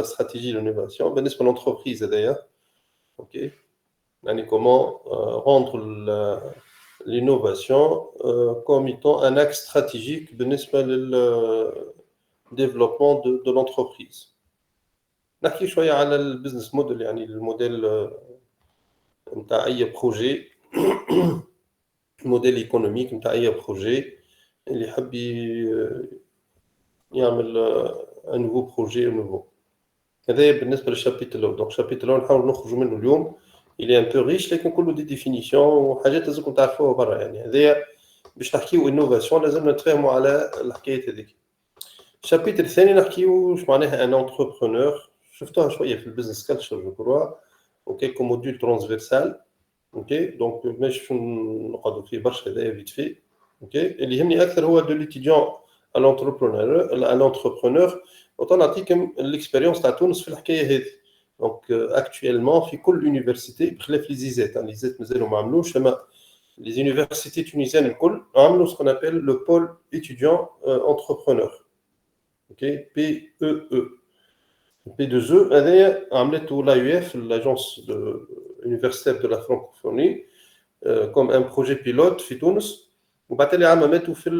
la stratégie de l'innovation. Ben, c'est l'entreprise d'ailleurs. Ok. Comment rendre l'innovation comme étant un axe stratégique بالنسبة للديفلوبمون de l'entreprise. نحكي شوية على البزنس موديل يعني الموديل نتاع أي بروجي موديل ايكونوميك نتاع أي بروجي اللي يحب يعمل ان نوفو بروجي نوفو. هذا بالنسبة للشابيتر الأول. دونك الشابيتر الأول نحاول نخرجوا منه اليوم il est un peu riche لكن كله دي ديفينيسيون وحاجات لازمكم تعرفوها برا يعني. هذايا باش نحكيو انوفاسيون لازم نتفاهموا على الحكايات هذيك. الشابيتر الثاني نحكيو واش معناها ان انتربرونور. شفتوها شويه في البيزنس كالتشر جو كروا اوكي كو موديول ترانسفيرسال اوكي. دونك ماشي نقعدوا فيه برشا هذايا فيت في اوكي. اللي يهمني اكثر هو دو ليتيديون الانتربرونور وطنعطيكم الاكسبيريونس تاع تونس في الحكايه هذه. دونك اكطويلمون في كل يونيفرسيتي بخلاف لي زيزات لي زيزات مازالوا ما عملوش اما les universités tunisiennes الكل عملوا ce qu'on appelle le pôle étudiant entrepreneur. OK PEE. P2E هذايا عملته l'AUF l'agence universitaire de la francophonie comme un projet pilote في تونس وبعد لي عملته في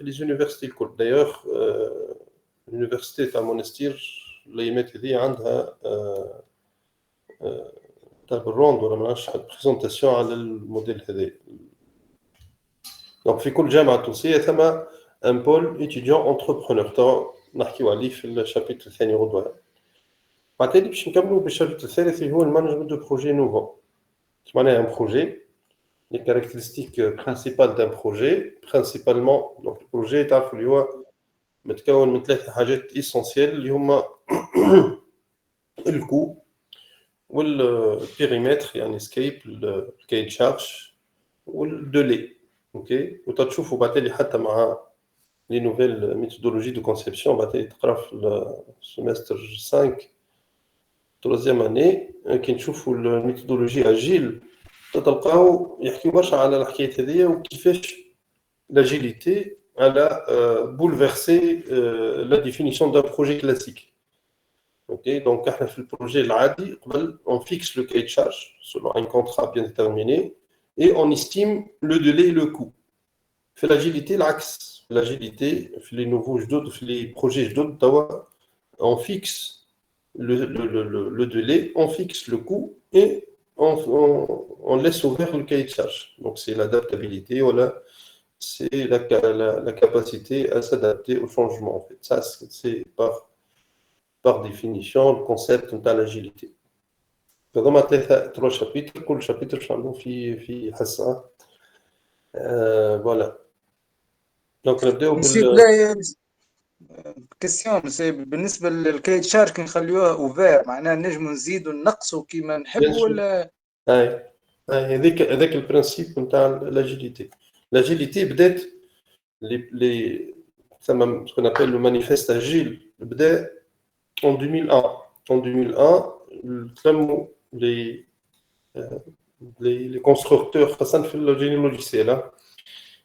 les universités الكل. d'ailleurs l'université تاع مونستير الايامات هذه عندها تابل روند ولا ما نعرفش حد بريزونطاسيون على الموديل هذا. دونك في كل جامعه تونسيه ثم ان بول ايتيديون انتربرونور تو نحكيو عليه في الشابيتر الثاني غدوه. بعد باش نكملوا بالشابيتر الثالث اللي هو المانجمنت دو بروجي نوفو. اش معناها ان بروجي لي كاركتيرستيك برينسيبال دان بروجي برينسيبالمون. دونك البروجي تعرفوا اللي هو متكون من ثلاث حاجات اسونسيال اللي هما الكو والبيريمتر يعني سكيب الكاي شارج والدولي اوكي. وتشوفوا بعد لي حتى مع لي نوفيل ميثودولوجي دو كونسيبسيون بعد لي تقرا في السيمستر 5 troisième année كي نشوفوا الميثودولوجي اجيل تلقاو يحكيو برشا على الحكايات هذيا وكيفاش لاجيليتي على بولفيرسي لا ديفينيسيون دان بروجي كلاسيك. Ok, donc في البروجي العادي قبل on fixe le cahier de charge selon un contrat bien déterminé et on estime le délai et le coût. في l'agilité العكس. L'agilité في les nouveaux جدد في les projets جدد توا on fixe le délai, on fixe le coût et on laisse ouvert le cahier de charge. Donc c'est l'adaptabilité voilà, c'est la capacité à s'adapter au changement en fait. Ça c'est par définition le concept de l'agilité. فهما trois chapitres. كل chapitre شنو في حصة. voilà. Donc نبداو كيسيون سي بالنسبه للكايد شارك نخليوها اوفير معناها نجموا نزيدوا نقصوا كيما نحبوا ولا هذاك البرانسيب نتاع لاجيليتي. لاجيليتي بدات لي ثم سكون ابل لو مانيفيست اجيل بدا en 2001. En 2001 تلموا les constructeurs خاصة في الجيني لوجيسيال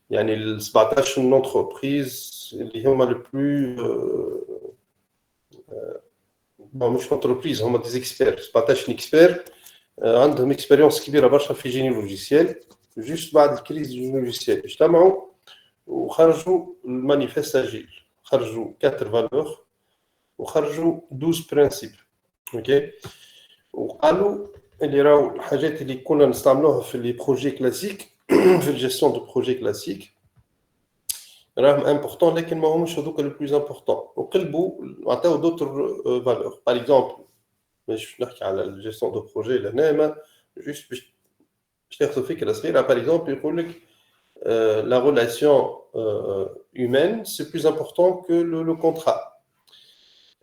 يعني ال 17 entreprises اللي هما le plus مش entreprise هما des experts 17 expert عندهم expérience كبيرة برشا في جيني لوجيسيال. جوست بعد الكريز جيني لوجيسيال اجتمعوا وخرجوا المانيفيست اجيل. خرجوا 4 valeurs وخرجوا 12 برانسيب اوكي. وقالوا اللي راهو الحاجات اللي كنا نستعملوها في لي بروجي كلاسيك في الجيستيون دو بروجي كلاسيك راهم امبورطون لكن ما همش هذوك لو بلوز امبورطون. وقلبوا عطاو دوتر فالور باغ اكزومبل باش نحكي على الجيستيون دو بروجي لهنا ما جوست باش تاخذوا فكره صغيره. باغ اكزومبل يقول لك la relation humaine c'est plus important que le contrat.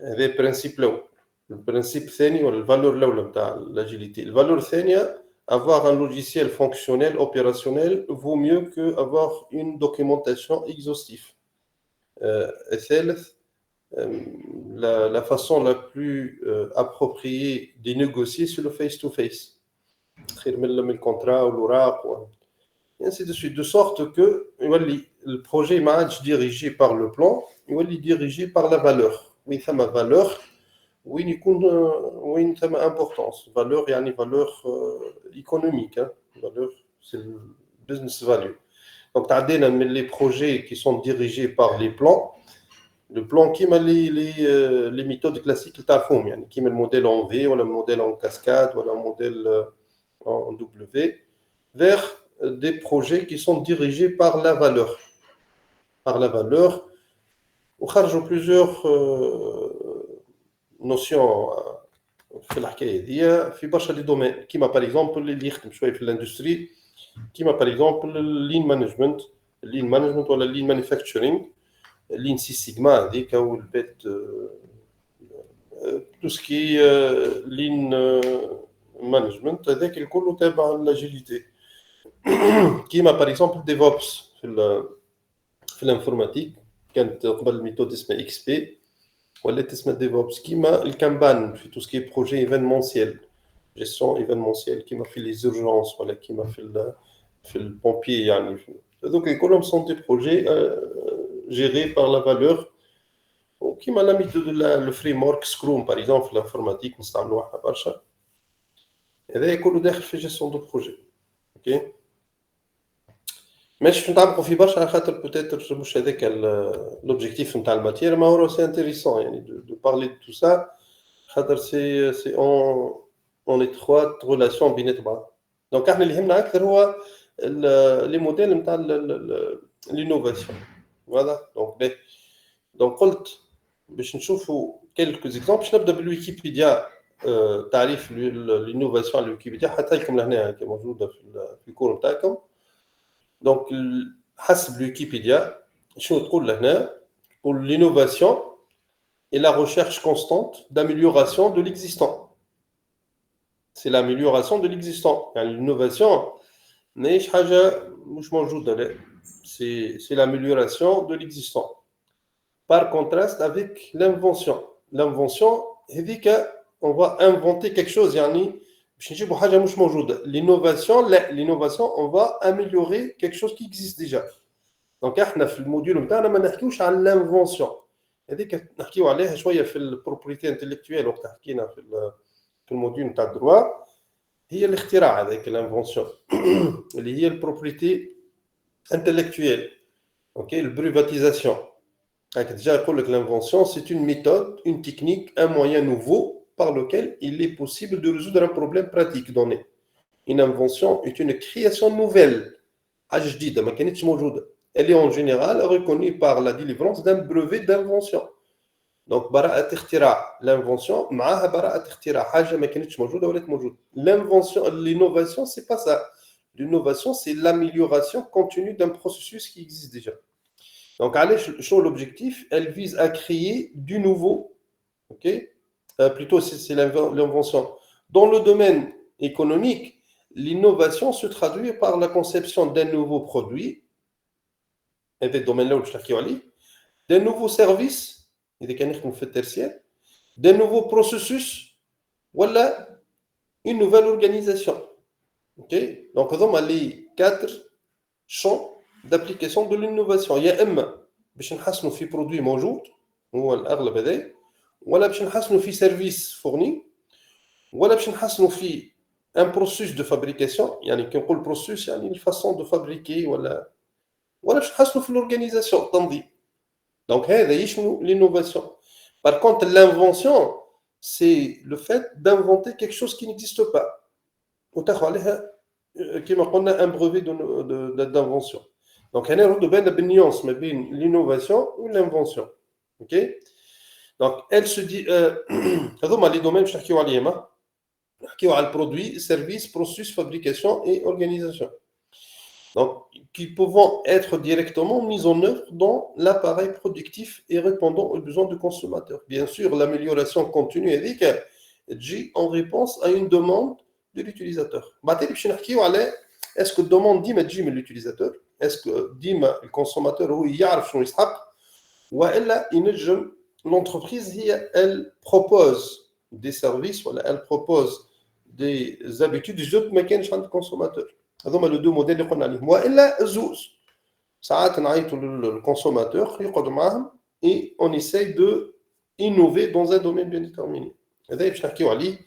هذا البرانسيب الاول. البرانسيب الثاني ولا الفالور الاولى نتاع الاجيليتي. الفالور الثانيه avoir un logiciel fonctionnel opérationnel vaut mieux que avoir une documentation exhaustive. الثالث la façon la plus appropriée de négocier c'est le face to face. خير من الكونترا والوراق ainsi de suite de sorte que le projet ما عادش dirigé par le plan يولي dirigé par la valeur. Oui, ça ma valeur وين يكون وين ثم importance valeur يعني valeur économique hein. Valeur c'est le business value. Donc تعدينا من les projets qui sont dirigés par les plans. Le plan qui m'a les méthodes classiques تعرفهم يعني كيما الموديل en V ولا الموديل en cascade ولا الموديل en W vers des projets qui sont dirigés par la valeur. Par la valeur وخرجوا plusieurs notions في الحكايه دي في برشا لي دومين كيما باغ اكزومبل اللي يخدم شويه في الاندستري كيما باغ اكزومبل اللين مانجمنت ولا اللين مانيفاكتشرينغ اللين سي سيغما هذيك والبيت تو سكي لين مانجمنت هذاك الكل تابع لاجيليتي كيما باغ اكزومبل ديفوبس في الانفورماتيك كانت قبل الميثود اسمها اكس بي ولات اسمها ديفوبس كيما الكامبان في تو سكي بروجي ايفينمونسيال جيستيون ايفينمونسيال كيما في لي زورجونس ولا كيما في البومبي يعني هذوك كلهم سون دي بروجي gérés par la valeur وكيما لا ميثود لو فريم ورك سكروم باغ اكزومبل في الانفورماتيك نستعملوها برشا هذا كله داخل في جيستيون دو بروجي اوكي ماشي نتعمقوا في برشا على خاطر بوتيتر مش هذاك لوبجيكتيف نتاع الماتير ما هو سي انتريسون يعني دو بارلي دو تو سا خاطر سي اون étroite relation بين بعض دونك احنا اللي يهمنا اكثر هو لي موديل نتاع لينوفاسيون فوالا دونك قلت باش نشوفوا كيلكو زيكزامبل باش نبدا بالويكيبيديا تعريف لينوفاسيون على الويكيبيديا حتى لكم لهنا كي موجوده في الكور نتاعكم دونك حسب الويكيبيديا شنو تقول لهنا تقول l'innovation est la recherche constante d'amélioration de l'existant. C'est l'amélioration de l'existant. يعني l'innovation ماهيش حاجه مش موجوده لا c'est l'amélioration de l'existant. Par contraste avec l'invention. L'invention هذيك on va inventer quelque chose يعني باش نجيبوا حاجه مش موجوده. L'innovation لا l'innovation on va améliorer quelque chose qui existe déjà. دونك احنا في الموديول نتاعنا ما نحكيوش على الانفونسيون هذيك نحكيو عليها شويه في البروبريتي انتلكتويال وقت حكينا في الموديول نتاع الدروا هي الاختراع هذاك الانفونسيون اللي هي البروبريتي انتلكتويال اوكي البريفاتيزاسيون هاك ديجا يقول لك l'invention c'est une méthode une technique un moyen nouveau par lequel il est possible de résoudre un problème pratique donné. Une invention est une création nouvelle حاجه جديده ما كانتش موجوده. Elle est en général reconnue par la délivrance d'un brevet d'invention. Donc, براءة اختراع l'invention معها براءة اختراع حاجة ما كانتش موجودة ولات موجودة. L'invention, l'innovation, c'est pas ça. L'innovation, c'est l'amélioration continue d'un processus qui existe déjà. Donc, علاش شنو l'objectif? Elle vise à créer du nouveau. Ok? Plutôt, c'est l'invention. Dans le domaine économique, l'innovation se traduit par la conception d'un nouveau produit. هذا الدومين الاول باش نحكيو عليه دي نوفو سيرفيس اذا كان يخدم في الترسيال دي نوفو بروسيسوس ولا اون نوفيل اورغانيزاسيون اوكي دونك هذوما لي 4 شون دابليكاسيون دو لينوفاسيون يا اما باش نحسنوا في برودوي موجود هو الاغلب هذا ولا باش نحسنوا في سيرفيس فورني ولا باش نحسنوا في ان بروسيس دو فابريكاسيون يعني كي نقول بروسيس يعني الفاسون دو فابريكي ولا باش نحسنوا في l'organisation التنظيم دونك هذا يشمل l'innovation. Par contre l'invention c'est le fait d'inventer quelque chose qui n'existe pas وتاخذ عليها كما قلنا un brevet d'invention. Donc هنا نردوا بالنا بالنيونس ما بين l'innovation و l'invention. OK donc elle se dit هذوما لي دومين باش نحكيو عليهم نحكيو على البرودوي سيرفيس بروسيس فابريكاسيون et organisation. Donc, qui peuvent être directement mis en œuvre dans l'appareil productif et répondant aux besoins du consommateur. Bien sûr, l'amélioration continue est en réponse à une demande de l'utilisateur. Est-ce que la demande dit de l'utilisateur? Est-ce que le consommateur ou l'entreprise elle propose des services, elle propose des habitudes des autres mécanismes de consommateur. هذوما لو دو موديل اللي قلنا عليهم والا الزوز ساعات نعيطوا للكونسوماتور يقعد معاهم اي اون ايساي دو innover dans un domaine bien déterminé. هذا باش نحكيو عليه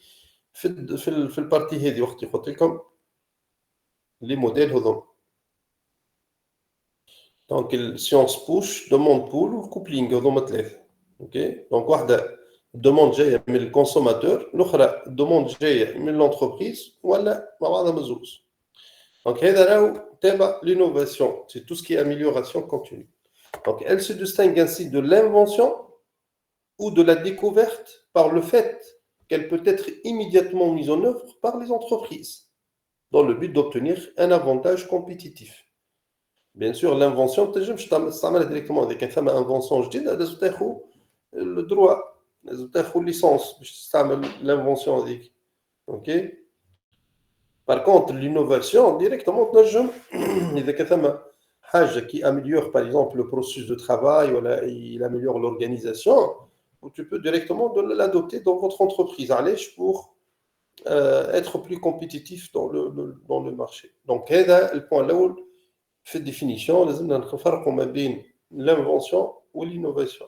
في البارتي هذه وقت قلت لكم les modèles هذوما. Donc السيونس بوش دوموند بول والكوبلينغ هذوما ثلاثه. اوكي دونك واحده دوموند جايه من الكونسوماتور، الاخرى دوموند جايه من لونتربريز، ولا مع بعضها مزوز. دونك هذا راهو تابع l'innovation, c'est tout ce qui est amélioration continue. Donc elle se distingue ainsi de l'invention ou de la découverte par le fait qu'elle peut être immédiatement mise en œuvre par les entreprises dans le but d'obtenir un avantage compétitif. Bien sûr, l'invention, تنجم تستعملها directement avec un فما invention جديدة، لازم تاخذ le droit، لازم تاخذ licence باش تستعمل l'invention هذيك. اوكي. Par contre, l'innovation directement تنجم إذا كان ثما حاجة qui améliore par exemple le processus de travail ou il améliore l'organisation, ou tu peux directement l'adopter dans votre entreprise علاش pour être plus compétitif dans le marché. Donc هذا البوان الأول في الديفينيسيون. لازمنا نفرقوا ما بين l'invention و l'innovation.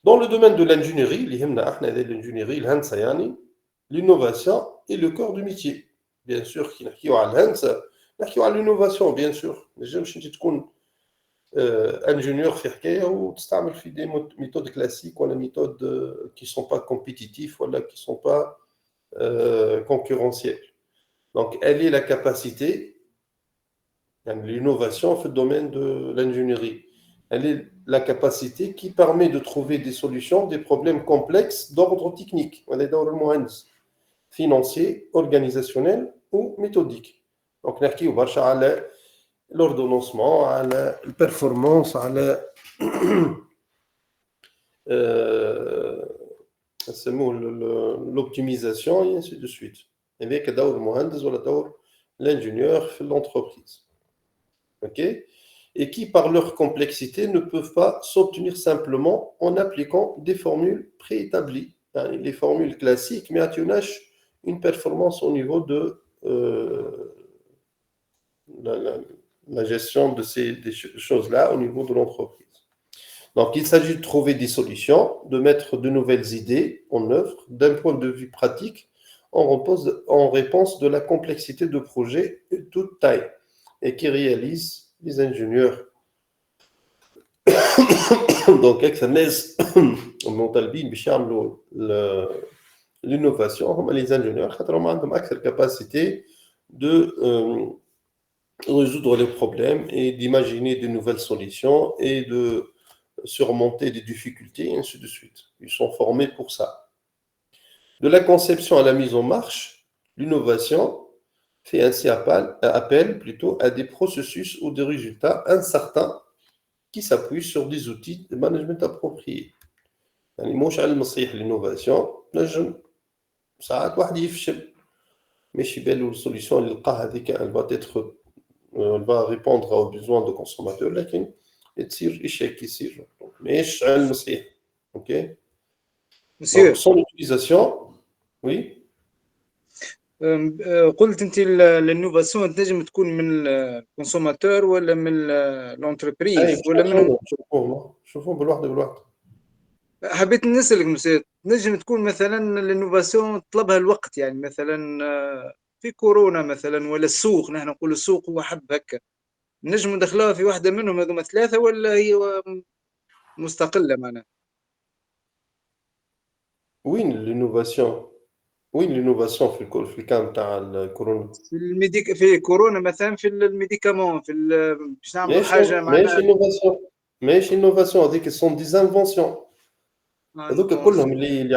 Dans le domaine de l'ingénierie اللي يهمنا احنا هذا الانجينيري الهندسة يعني، l'innovation est le cœur du métier. Bien sûr كي نحكيو على الهندسة نحكيو على l'innovation bien sûr. ما نجمش انت تكون ingénieur في حكاية وتستعمل في des méthodes classiques ولا méthodes qui sont pas compétitifs ولا qui sont pas concurrentielles. Donc elle est la capacité, l'innovation في le domaine de l'ingénierie. Elle est la capacité qui permet de trouver des solutions des problèmes complexes d'ordre technique, financier, organisationnel ou méthodique. Donc نحكيو برشا على l'ordonnancement, على البرفورمانس، على نسموه l'optimisation et ainsi de suite. avec دور المهندس ولا دور l'ingénieur في l'entreprise. OK? Et qui, par leur complexité, ne peuvent pas s'obtenir simplement en appliquant des formules préétablies. Les formules classiques, mais tu as une performance au niveau de la gestion de des choses-là au niveau de l'entreprise. Donc, il s'agit de trouver des solutions, de mettre de nouvelles idées en œuvre d'un point de vue pratique en réponse de la complexité de projets de toute taille et qui réalisent les ingénieurs. Donc avec الناس المطالبين باش يعملوا l'innovation هما les ingénieurs خاطر هما عندهم أكثر capacité de résoudre les problèmes et d'imaginer de nouvelles solutions et de surmonter des difficultés et ainsi de suite. Ils sont formés pour ça. De la conception à la mise en marche, l'innovation fait ainsi appel plutôt à des processus ou des résultats incertains qui s'appuient sur des outils de management appropriés. يعني مش علم صحيح l'innovation نجم ساعات واحد يفشل ماشي بالو السوليسيون اللي لقاها هذيك elle va être elle va répondre aux besoins de consommateurs لكن تصير échec يصير مش علم صحيح. OK. Donc son utilisation. Oui. قلت انت الانوفاسيون تنجم تكون من الكونسوماتور ولا من لونتربريز ولا من شوفوهم بالواحد. حبيت نسألك مسيو، تنجم تكون مثلا الانوفاسيون طلبها الوقت، يعني مثلا في كورونا مثلا ولا السوق، نحن نقول السوق هو حب هكا، نجم ندخلوها في واحدة منهم هذوما ثلاثة ولا هي مستقلة معناها؟ وين الانوفاسيون في الكام تاع الكورونا؟ في كورونا مثلا في الميديكامون، في باش نعملوا حاجه معناها ماشي انوفاسيون هذيك سون دي انفونسيون. هذوك كلهم اللي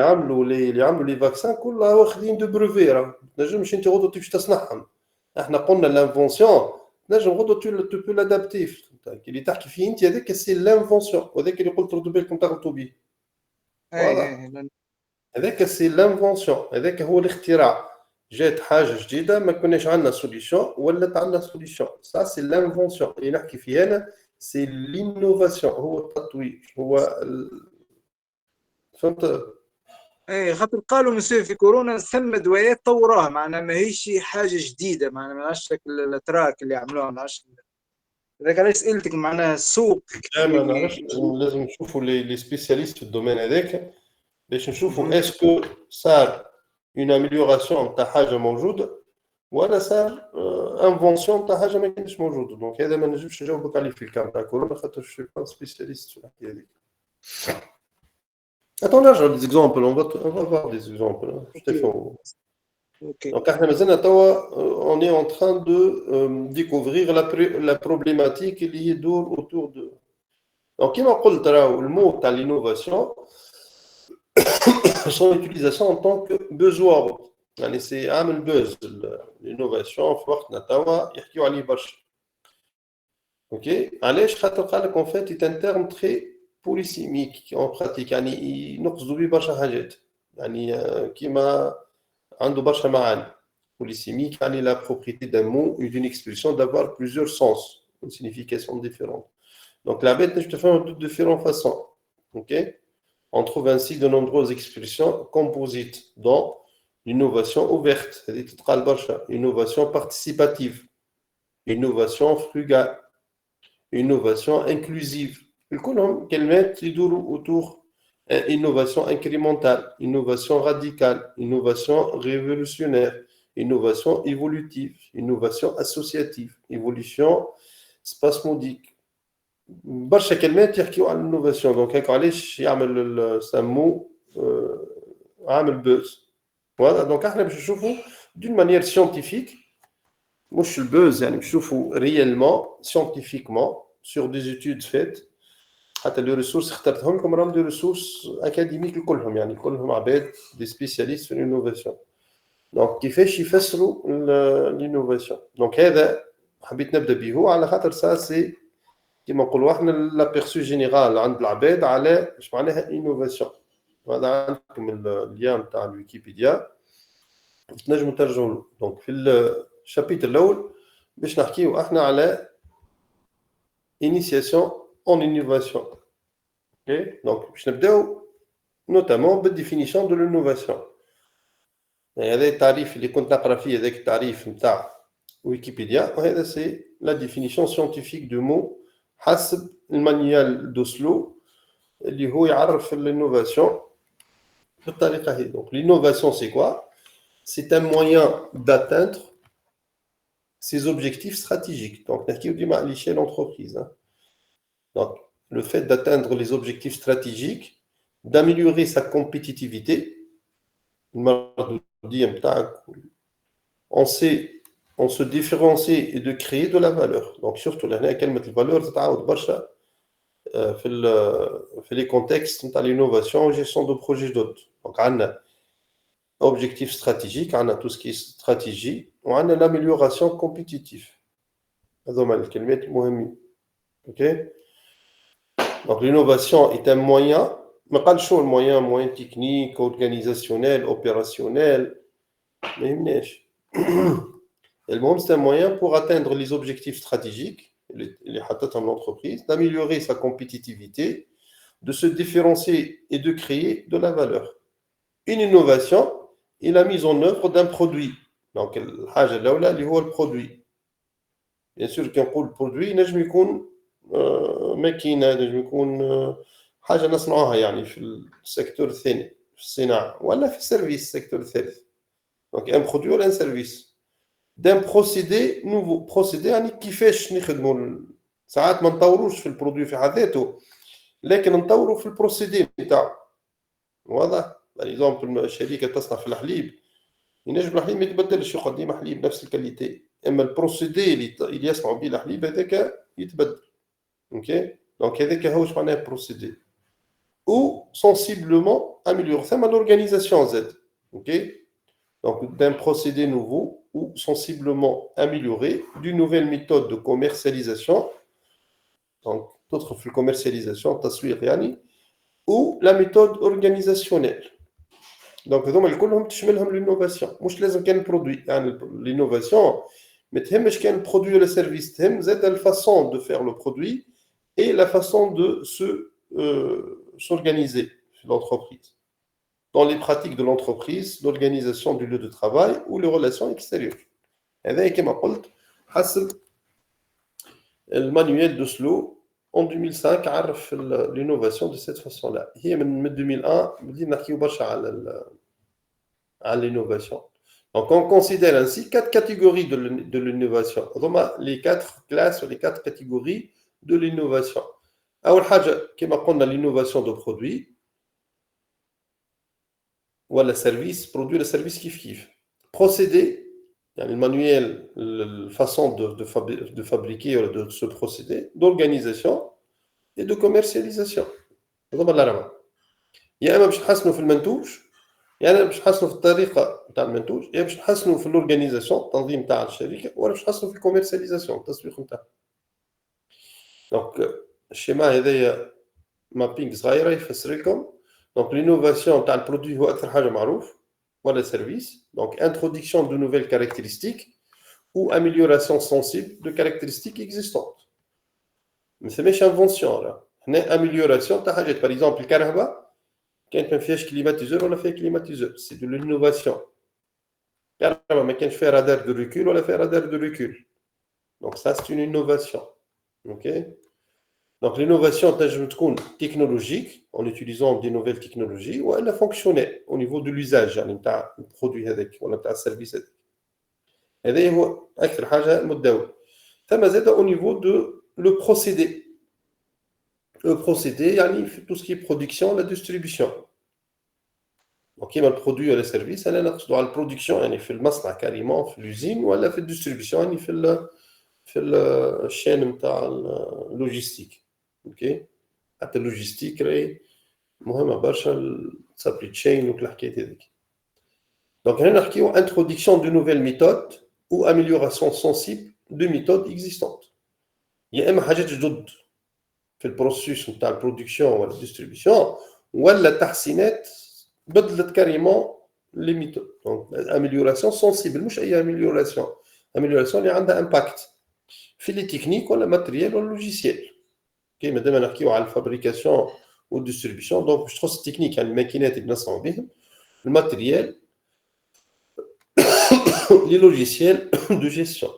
عملوا لي فاكسان كلها واخدين دو بروفي، راه تنجمش انت غدو تمشي تصنعهم. احنا قلنا الانفونسيون تنجم غدو تو بو لادابتي، اللي تحكي فيه انت هذاك سي لانفونسيون، وهذاك اللي قلت ردوا بالكم تغلطوا به. هذاك سي لانفونسيون، هذاك هو الاختراع. جات حاجه جديده ما كناش عندنا سوليسيون ولات عندنا سوليسيون، سا سي لانفونسيون اللي نحكي فيه انا، سي لينوفاسيون، هو التطوير، هو فهمت؟ اي خاطر قالوا مسيو في كورونا ثم دوايات طوراها، معناها ماهيش حاجه جديده، معناها ما عادش الاتراك اللي عملوها، ما عادش هذاك علاش سألتك معناها السوق لا ما كي نعرفش، لازم نشوفوا لي سبيسياليست في الدومين هذاك باش نشوفوا مهم. اسكو صار اون اميليوراسيون تاع حاجه موجوده ولا صار انفونسيون تاع حاجه ما كانتش موجوده. دونك هذا ما نجمش نجاوبك عليه في الكام تاع كورونا خاطر شو با سبيسياليست في الحكايه هذيك. Attends, là, j'ai des exemples. On va voir des exemples. Hein. Je t'ai اوكي fait. اوكي Donc, احنا مازلنا توا on est en train de découvrir la problématique اللي يدور autour de. Donc, كما قلت راهو المو تاع l'innovation son utilisation en tant que buzzword. يعني c'est عامل buzz l'innovation في وقتنا توا يحكيوا عليه برشا. OK. علاش خاطر قال لك en fait c'est un terme très polysémique en pratique يعني ينقصدوا به برشا حاجات. يعني كيما عنده برشا معاني. Polysémique يعني la propriété d'un mot ou d'une expression d'avoir plusieurs sens, une signification différente. Donc la bête, je te fais de différentes façons. OK. On trouve ainsi de nombreuses expressions composites dont l'innovation ouverte, c'est-à-dire innovation participative, innovation frugale, innovation inclusive. الكلهم كلمات يدوروا autour innovation incrémentale, innovation radicale, innovation révolutionnaire, innovation évolutive, innovation associative, évolution spasmodique. برشا كلمات يحكيوا على الانوفاسيون. دونك هيك علاش يعمل سموه عامل بوز. فوالا دونك احنا باش نشوفوا دون مانيير سيانتيفيك مش البوز يعني باش نشوفوا ريالمون سيانتيفيكمون sur des études faites. حتى لي ريسورس اخترتهم لكم راهم دي ريسورس اكاديميك كلهم يعني كلهم عباد دي سبيسياليست في الانوفاسيون. دونك كيفاش يفسروا الانوفاسيون. دونك هذا حبيت نبدا به على خاطر سا سي كيما نقولوا احنا لابيرسو جينيرال عند العباد على اش معناها انوفاسيون. هذا عندكم اللين تاع الويكيبيديا تنجموا ترجعوا له. دونك في الشابيتر الاول باش نحكيو احنا على initiation en innovation. Okay? Donc, je vais notamment la définition de l'innovation. هذا التعريف اللي كنت نقرا فيه هذاك التعريف نتاع ويكيبيديا وهذا سي لا ديفينيسيون سيانتيفيك دو مو حسب المانيال دوسلو اللي هو يعرف الانوفاسيون بالطريقه هذه. Donc l'innovation c'est quoi? C'est un moyen d'atteindre ses objectifs stratégiques. Donc نحكيو ديما على l'échelle entreprise. Donc le fait d'atteindre les objectifs stratégiques, d'améliorer sa compétitivité, on se différencie et de créer de la valeur. Donc surtout la valeur في les contextes de l'innovation et gestion de projets d'autres. Donc on a objectif stratégique, on a tout ce qui est stratégie, on a l'amélioration compétitive. هذوما الكلمات مهمين. OK. Donc l'innovation est un moyen, mais pas le moyen technique, organisationnel, opérationnel. Mais c'est un moyen pour atteindre les objectifs stratégiques, l'entreprise, d'améliorer sa compétitivité, de se différencier et de créer de la valeur. Une innovation est la mise en œuvre d'un produit. Donc, le produit. Bien sûr, quand on parle produit, نجم يكون ماكينه نجم يكون حاجه نصنعوها يعني في السيكتور الثاني في الصناعه ولا في السيرفيس السيكتور الثالث. دونك ان برودوي ولا ان سيرفيس دان بروسيدي نوفو. بروسيدي يعني كيفاش نخدموا. ساعات ما نطوروش في البرودوي في حد ذاته لكن نطوروا في البروسيدي نتاعو. واضح؟ باغ شركه تصنع في الحليب ينجم الحليب ما يتبدلش يقعد ديما حليب نفس الكاليتي اما البروسيدي اللي يصنعوا به الحليب هذاك يتبدل. OK. Donc هذاك هو واش معناه بروسيدي ou sensiblement améliorer ça l'organisation Z. OK. Donc d'un procédé nouveau ou sensiblement amélioré d'une nouvelle méthode de commercialisation. Donc d'autres في commercialisation تسويق يعني ou la méthode organisationnelle. Donc هذوما الكلهم تشملهم l'innovation. مش لازم كان برودوي يعني l'innovation ما تهمش كان برودوي ولا سيرفيس تهم زاد الفاسون دو فير لو برودوي et la façon de s'organiser l'entreprise. Dans les pratiques de l'entreprise, l'organisation du lieu de travail ou les relations extérieures. هذا كما قلت حسب Le manuel d'Oslo en 2005 عرف l'innovation de cette façon-là. هي من 2001 بدينا نحكيو برشا على l'innovation. Donc on considère ainsi 4 catégories de l'innovation. هذوما les 4 classes ou les 4 catégories de l'innovation. أول حاجة كما قلنا l'innovation de produit ولا service, produit le service كيف. Procédé, يعني le manuel, la façon de fabriquer ou de se procéder, d'organisation et de commercialisation. هذوما الأربعة. يا إما باش نحسنوا في المنتوج، يا إما باش نحسنوا في الطريقة نتاع المنتوج، يا باش نحسنوا في الأورغانيزاسيون التنظيم نتاع الشركة، ولا باش نحسنوا في الكوميرسياليزاسيون التسويق نتاعها. دونك الشيما هذايا مابينغ صغيرة يفسر لكم. دونك l'innovation تاع البرودوي هو أكثر حاجة معروف ولا سيرفيس. دونك introduction de nouvelles caractéristiques ou amélioration sensible de caractéristiques existantes. ما نسميش invention راه. هنا amélioration تاع حاجات. par exemple الكهرباء كانت ما فيهاش كليماتيزور ولا فيها كليماتيزور، سي دو لينوفاسيون. الكهرباء ما كانش فيها رادار دو ريكول ولا فيها رادار دو ريكول. دونك سا سي اون انوفاسيون. اوكي. دونك l'innovation تنجم تكون تكنولوجيك en utilisant des nouvelles technologies والا فونكسيونيل au niveau de l'usage يعني نتاع البرودوي هذاك ولا نتاع السيرفيس هذاك. هذا هو اكثر حاجه متداول. ثم زاد au niveau de le procédé. Le procédé يعني tout ce qui est production la distribution. Donc كيما البرودوي ولا السيرفيس انا نقصدوا على البرودكسيون يعني في المصنع كاريمون في اليوزين ولا في الديستريبيسيون يعني في الشين نتاع اللوجيستيك. اوكي. حتى اللوجيستيك راهي مهمه برشا السابلي تشين وكل الحكايات هذيك. دونك هنا نحكيو انتروديكسيون دو نوفيل ميثود او اميليوراسيون سنسيبل دو ميثود اكزيستونت. يا اما حاجات جدد في البروسيس نتاع البرودكسيون ولا الديستريبيسيون ولا تحسينات بدلت كاريمون لي ميثود. دونك اميليوراسيون سنسيبل مش اي اميليوراسيون. اميليوراسيون اللي عندها امباكت في لي تكنيك ولا ماتريال ولا لوجيسيال. كي مادام نحكيو على الفابريكاسيون والديستريبيسيون دونك باش تخص التكنيك يعني الماكينات اللي نصنعوا بهم، الماتريال، لي لوجيسيال دو جيستيون.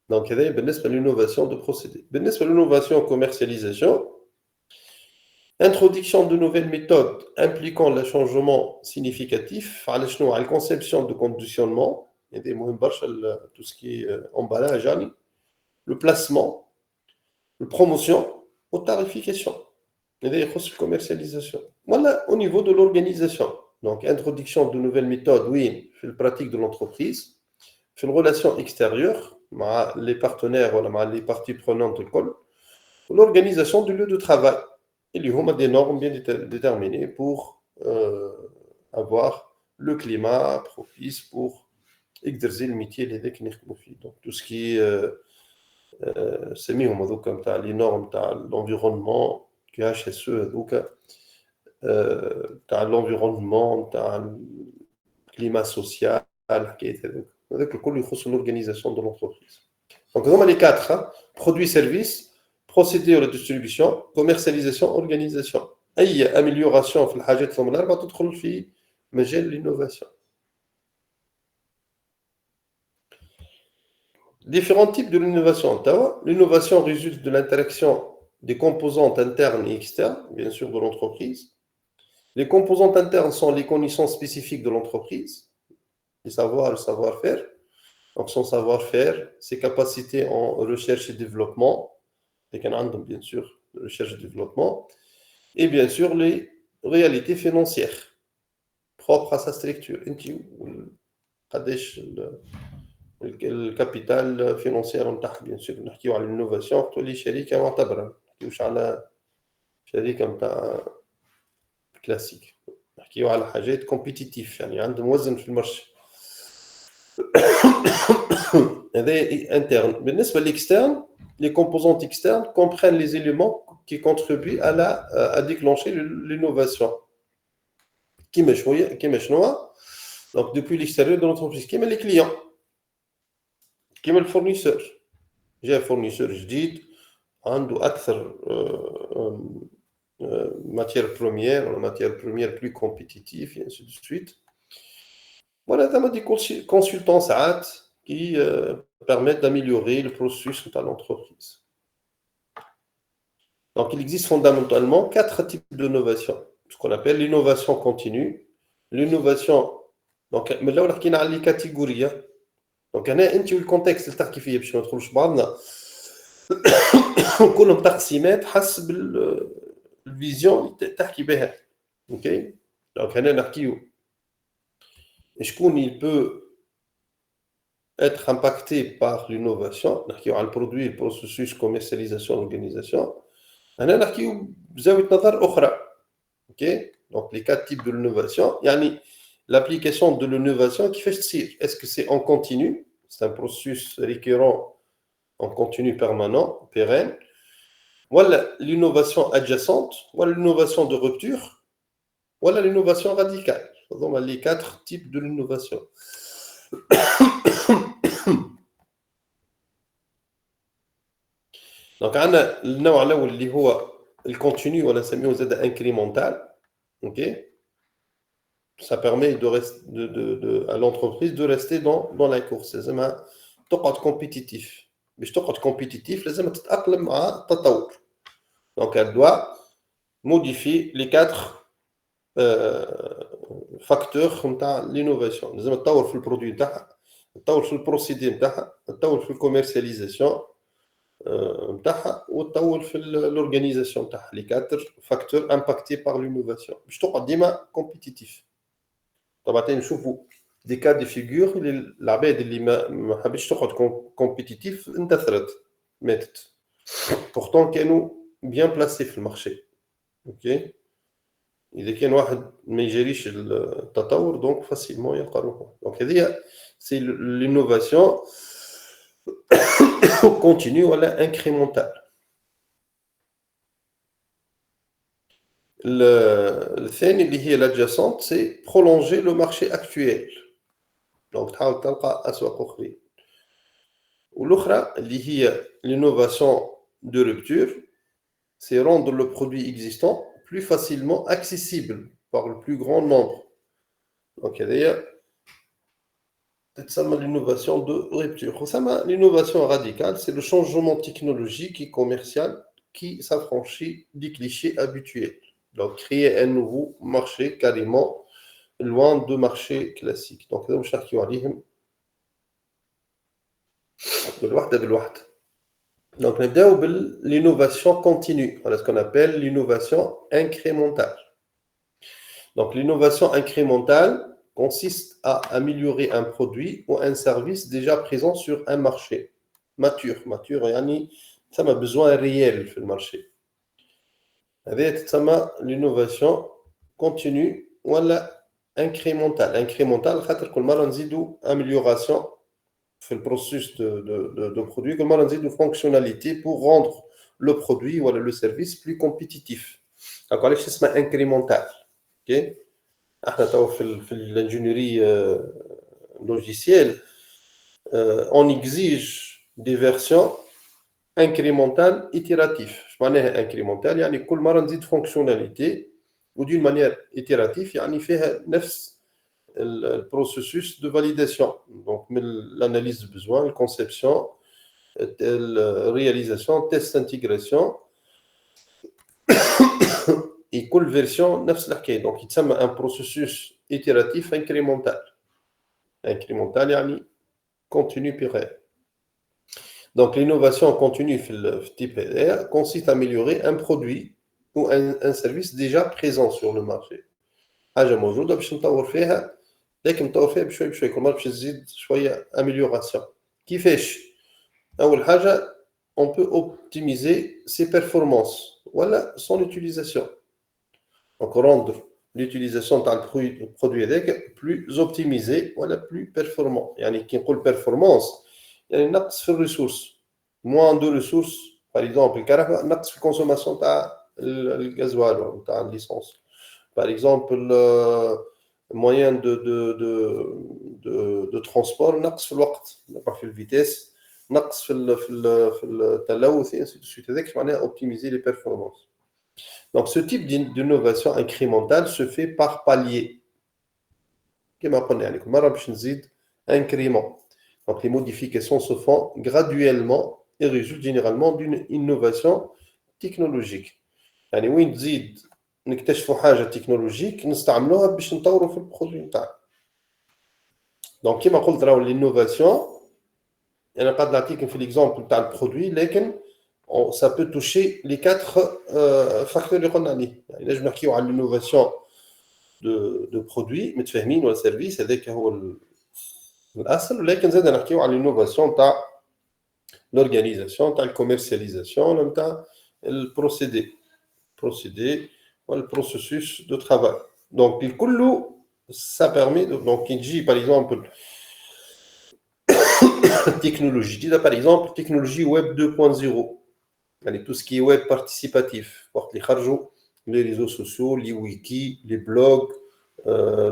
دونك هذا بالنسبه للانوفاسيون دو بروسيدي. بالنسبه للانوفاسيون كوميرسياليزاسيون introduction de nouvelles méthodes impliquant le changement significatif على شنو على الconception de conditionnement هذا مهم برشا tout ce qui est emballage يعني le placement le promotion ou tarification هذا يخص الكوميرسياليزاسيون. ولا au niveau de l'organisation donc introduction de nouvelles méthodes وين في البراتيك de l'entreprise في الrelation extérieure مع les partenaires ولا مع les parties prenantes الكل l'organisation du lieu de travail. Il y a des normes bien déterminées pour avoir le climat propice pour exercer le métier les donc tout ce qui c'est mis comme les normes l'environnement QHSE donc l'environnement le climat social avec le coup l'organisation de l'entreprise. Donc on a les quatre hein, produits services procédé à la distribution, commercialisation, organisation. أي amélioration في الحاجات ثم الأربعة تدخل في مجال l'innovation. Différents types de l'innovation. L'innovation résulte de l'interaction des composantes internes et externes, bien sûr, de l'entreprise. Les composantes internes sont les connaissances spécifiques de l'entreprise, le savoir-faire. Donc son savoir-faire, ses capacités en recherche et développement, bien sûr, recherche et développement, et bien sûr les réalités financières propres à sa structure. Le capital financier, bien sûr, نحكيو على l'innovation, تولي شركة معتبرة، ما نحكيوش على شركة متاع كلاسيك، نحكيو على حاجات كومبيتيتيف يعني عندهم وزن في المارشي. هذا interne. بالنسبة لl'externe, les composantes externes comprennent les éléments qui contribuent à déclencher l'innovation. كيما شنو؟ Donc depuis l'extérieur de l'entreprise, كيما les clients, كيما الفورنيسور. جاء فورنيسور جديد عنده أكثر matière première, la matière première plus compétitive et ainsi de suite. Voilà, il y a des consultants SAAT qui permettent d'améliorer le processus de l'entreprise. Donc, il existe fondamentalement 4 types d'innovation. Ce qu'on appelle l'innovation continue, l'innovation. Donc, mais là, on a les catégories. Donc, هنا انت والكونتكست اللي تحكي فيه باش ما ندخلوش بعضنا كلهم تقسيمات حسب الفيزيون اللي تحكي بها. اوكي دونك هنا نحكيو شكون il peut être impacté par l'innovation. نحكيو على البرودوي البروسيسوس commercialisation l'organisation. هنا نحكيو بزاوية نظر أخرى. اوكي دونك les 4 types de l'innovation يعني l'application de l'innovation كيفاش تصير. Est-ce que c'est en continu, c'est un processus récurrent en continu permanent, pérenne, voilà l'innovation adjacente, voilà l'innovation de rupture, voilà l'innovation radicale. Donc, les 4 types de l'innovation. Donc, on a le نوع الأول اللي هو الcontinu ولا نسميه زاد incrémental. OK? Ça permet à l'entreprise de rester dans la course. لازم تقعد compétitif. باش تقعد compétitif لازم تتأقلم مع التطور. Donc, elle doit modifier les 4 facteurs نتاع l'innovation. لازم تطور في البرودوي نتاعها، تطور في البروسيدي نتاعها، تطور في الكوميرسياليزاسيون نتاعها، وتطور في l'organisation نتاعها. Les 4 facteurs impactés par l'innovation. باش تقعد ديما compétitif. طبعا نشوفوا دي كا دي فيغور اللي العباد اللي ما حبتش تقعد كومبيتيتيف اندثرت ماتت. pourtant كانوا bien placés في المارشي. اوكي اذا كان واحد ما يجريش التطور دونك فاسيلمون يلقى روحه. دونك هذه سي l'innovation continue ولا incrémentale. الثاني اللي هي l'adjacente c'est prolonger le marché actuel. دونك تحاول تلقى أسواق أخرين. والأخرى اللي هي l'innovation de rupture c'est rendre le produit existant plus facilement accessible par le plus grand nombre. Donc هذه تسمى l'innovation de rupture. وتسمى l'innovation radicale c'est le changement technologique et commercial qui s'affranchit des clichés habituels. Donc créer un nouveau marché carrément loin de marché classique. Donc هذا واش نحكيو عليهم بالوحده بالوحده. Donc نبداو بالinnovation continue, voilà ce qu'on appelle l'innovation incrémentale. Donc l'innovation incrémentale consiste à améliorer un produit ou un service déjà présent sur un marché mature يعني ثم besoin réel في المارشي. هذه تسمى l'innovation continue ولا incrémentale. Incrémentale خاطر كل مره نزيدوا amélioration في البروسيس de produit, كل مره نزيدوا fonctionnalité pour rendre le produit ou le service plus compétitif. Donc علاش اسمها incrémental. OK احنا تو في l'ingénierie logicielle on exige des versions incrémentales itératives. اش معناها incrémentale يعني كل مره نزيد fonctionnalité ou d'une manière itérative يعني فيها نفس le processus de validation. Donc, l'analyse de besoin, la conception, la réalisation, test d'intégration. Et chaque version, donc, il s'appelle un processus itératif incrémental. Incrémental, yani continu pérenne. Donc, l'innovation continue le type R consiste à améliorer un produit ou un service déjà présent sur le marché. حاجة موجودة باش نطور فيها لكن نطور فيها بشوي بشوي كل مرة باش تزيد شوية amélioration. كيفاش؟ أول حاجة on peut optimiser ses performances ولا son utilisation. Donc rendre l'utilisation تاع البرودوي هذاك plus optimisé ولا plus performant. يعني كي نقول performance يعني نقص في الريسورس. moins de ressources par exemple الكهرباء نقص في الكونسوماسيون تاع الغازوال ولا تاع الليسانس. Par exemple, le moyen de transport, نقص في الوقت، نقص في الفيتيس، نقص في التلوث et ainsi de suite. هذاك معناها optimiser les performances. Donc ce type d'innovation incrémentale se fait par palier. كما قلنا يعني كل مرة باش نزيد incrément. Donc les modifications se font graduellement et résultent généralement d'une innovation تكنولوجيك. يعني وين تزيد نكتشفوا حاجه تكنولوجيك نستعملوها باش نطوروا في البرودوي نتاعنا. دونك كيما قلت راهو لينوفاسيون انا قد نعطيكم في ليكزومبل تاع البرودوي لكن ça peut toucher les 4 facteurs اللي قلنا عليه. يعني نجم نحكيو على لينوفاسيون دو برودوي متفاهمين ولا سيرفيس هذاك هو الاصل، ولكن زاد نحكيو على لينوفاسيون تاع l'organisation تاع الكوميرسياليزاسيون نتاع البروسيدي ولا البروسيسوس دو ترافاي. دونك الكل ça permet donc كي تجي par exemple technologie جديده par exemple technologie web 2.0 يعني tout ce qui est web participatif وقت اللي خرجوا les réseaux sociaux les wikis les blogs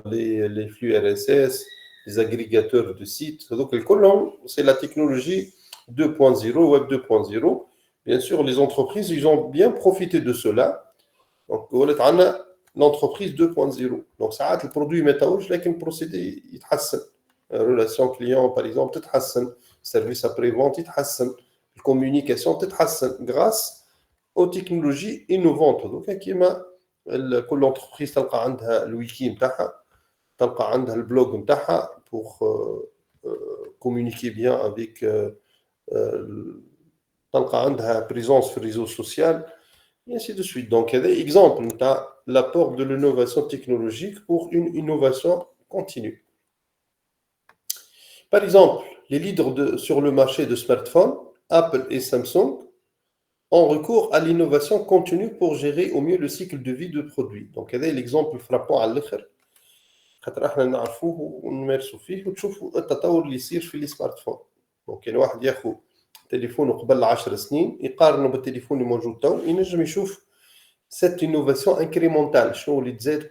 les flux RSS les agrégateurs de sites donc الكل c'est la technologie 2.0 web 2.0. Bien sûr les entreprises ils ont bien profité de cela. Donc ولات عندنا l'entreprise 2.0. Donc ساعات البرودوي ما يطورش لكن البروسيدي يتحسن. relation client par exemple تتحسن, service après vente يتحسن, communication تتحسن grâce aux technologies innovantes. Donc كيما كل entreprise تلقى عندها الويكي نتاعها, تلقى عندها البلوج نتاعها pour communiquer bien avec تلقى عندها présence في الريزو سوسيال et ainsi de suite. Donc هذا exemple نتاع l'apport de l'innovation technologique pour une innovation continue. Par exemple, les leaders sur le marché de smartphones, Apple et Samsung, ont recours à l'innovation continue pour gérer au mieux le cycle de vie de produits. Donc, هذا l'exemple frappant على الآخر خاطر احنا نعرفوه ونمارسوا فيه وتشوفوا التطور اللي يصير في السمارت دونك كان واحد ياخذ تليفونه قبل 10 سنين يقارنه بالتليفون اللي موجود تو ينجم يشوف cette innovation incrémentale شنو اللي تزاد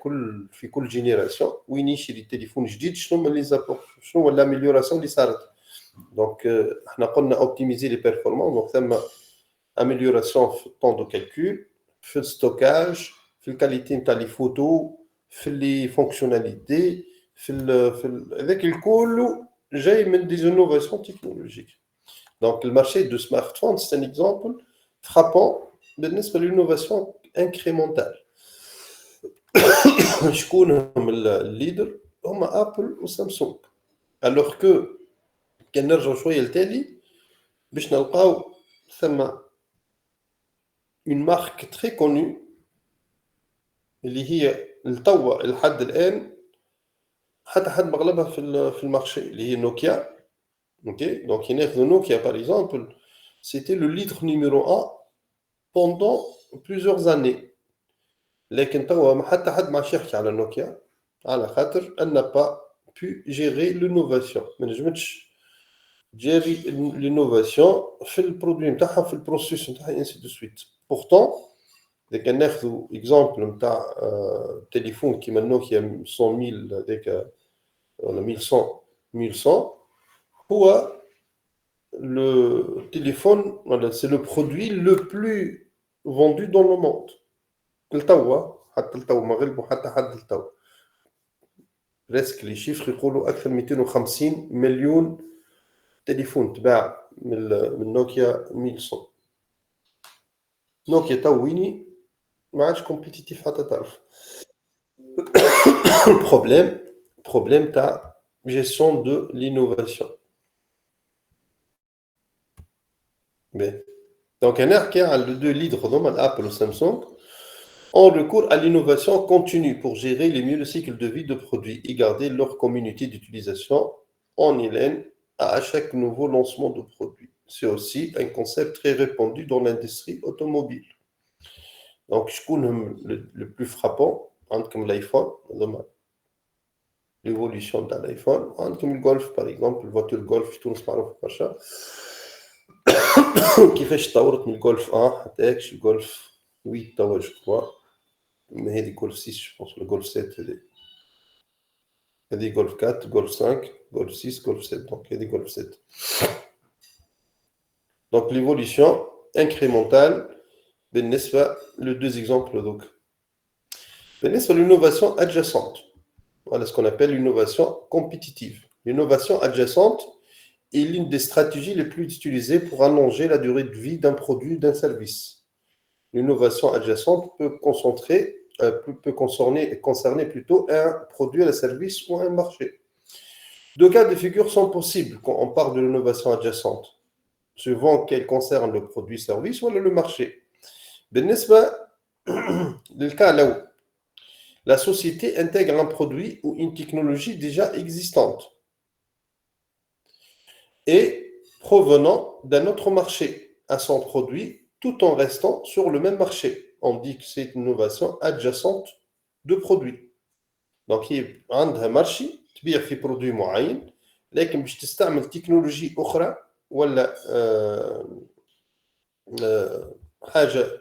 في كل جينيراسيون وين يشري تليفون جديد شنو من لي زابور شنو هو لاميليوراسيون اللي صارت. دونك احنا قلنا اوبتيميزي لي بيرفورمانس دونك ثم اميليوراسيون في الطون دو كالكول في الستوكاج في الكاليتي نتاع لي فوتو في لي فونكسيوناليتي في هذاك الكل جاي من دي انوفاسيون تكنولوجيك. Donc le marché de smartphones c'est un exemple frappant بالنسبة للإنوفاسيون incrémentale. شكون هم الليدر؟ هم أبل وسامسونج. alors que كان نرجعوا شوية لتالي باش نلقاو ثم une marque très connue اللي هي التوا لحد الآن حتى حد مغلبها في المارشي اللي هي نوكيا. Ok, donc Nokia par exemple, c'était le leader numéro 1 pendant plusieurs années. لكن توا ما حتى حد ما يحكي على نوكيا على خاطر elle n'a pas pu gérer l'innovation. ما نجمتش تجري l'innovation في البرودوي نتاعها في البروسيس نتاعها ainsi de suite. Pourtant إذا كان ناخذوا اكزامبل نتاع تليفون كيما نوكيا 100000 هذاك ولا 1100 هو le téléphone, voilà, c'est le produit le plus vendu dans le monde. التوا حتى التوا ما غلبوا حتى حد التوا. presque les chiffres يقولوا أكثر من 250 مليون تليفون تباع من نوكيا 1100. نوكيا تو ويني ما عادش كومبيتيتيف حتى تعرف. problème تاع gestion de l'innovation. Donc, on a les deux leaders, Apple et Samsung, ont recours à l'innovation continue pour gérer le mieux le cycle de vie de produits et garder leur communauté d'utilisation en haleine à chaque nouveau lancement de produit. C'est aussi un concept très répandu dans l'industrie automobile. Donc, je connais le plus frappant, comme l'iPhone, l'évolution de l'iPhone, comme le Golf, par exemple, la voiture Golf, tout le monde parle de ça. كيفاش تطورت من الجولف 1 حتى الجولف 8 توا جو كوا ما هذه جولف 6 جو بونس الجولف 7 هذه جولف 4 جولف 5 جولف 6 جولف 7 دونك هذه جولف 7. Donc l'évolution incrémentale بالنسبة les deux exemples donc بالنسبة l'innovation adjacente voilà ce qu'on appelle l'innovation compétitive. L'innovation adjacente est l'une des stratégies les plus utilisées pour allonger la durée de vie d'un produit ou d'un service. l'innovation adjacente peut concerner plutôt un produit, un service ou un marché. Deux cas de figure sont possibles quand on parle de l'innovation adjacente, suivant qu'elle concerne le produit, service ou le marché. بالنسبة للكا لو la société intègre un produit ou une technologie déjà existante et provenant d'un autre marché à son produit tout en restant sur le même marché. On dit que c'est une innovation adjacente de produits. Donc, il y a un marché, تبيع في produit معين, لكن باش تستعمل تكنولوجي أخرى ولا حاجة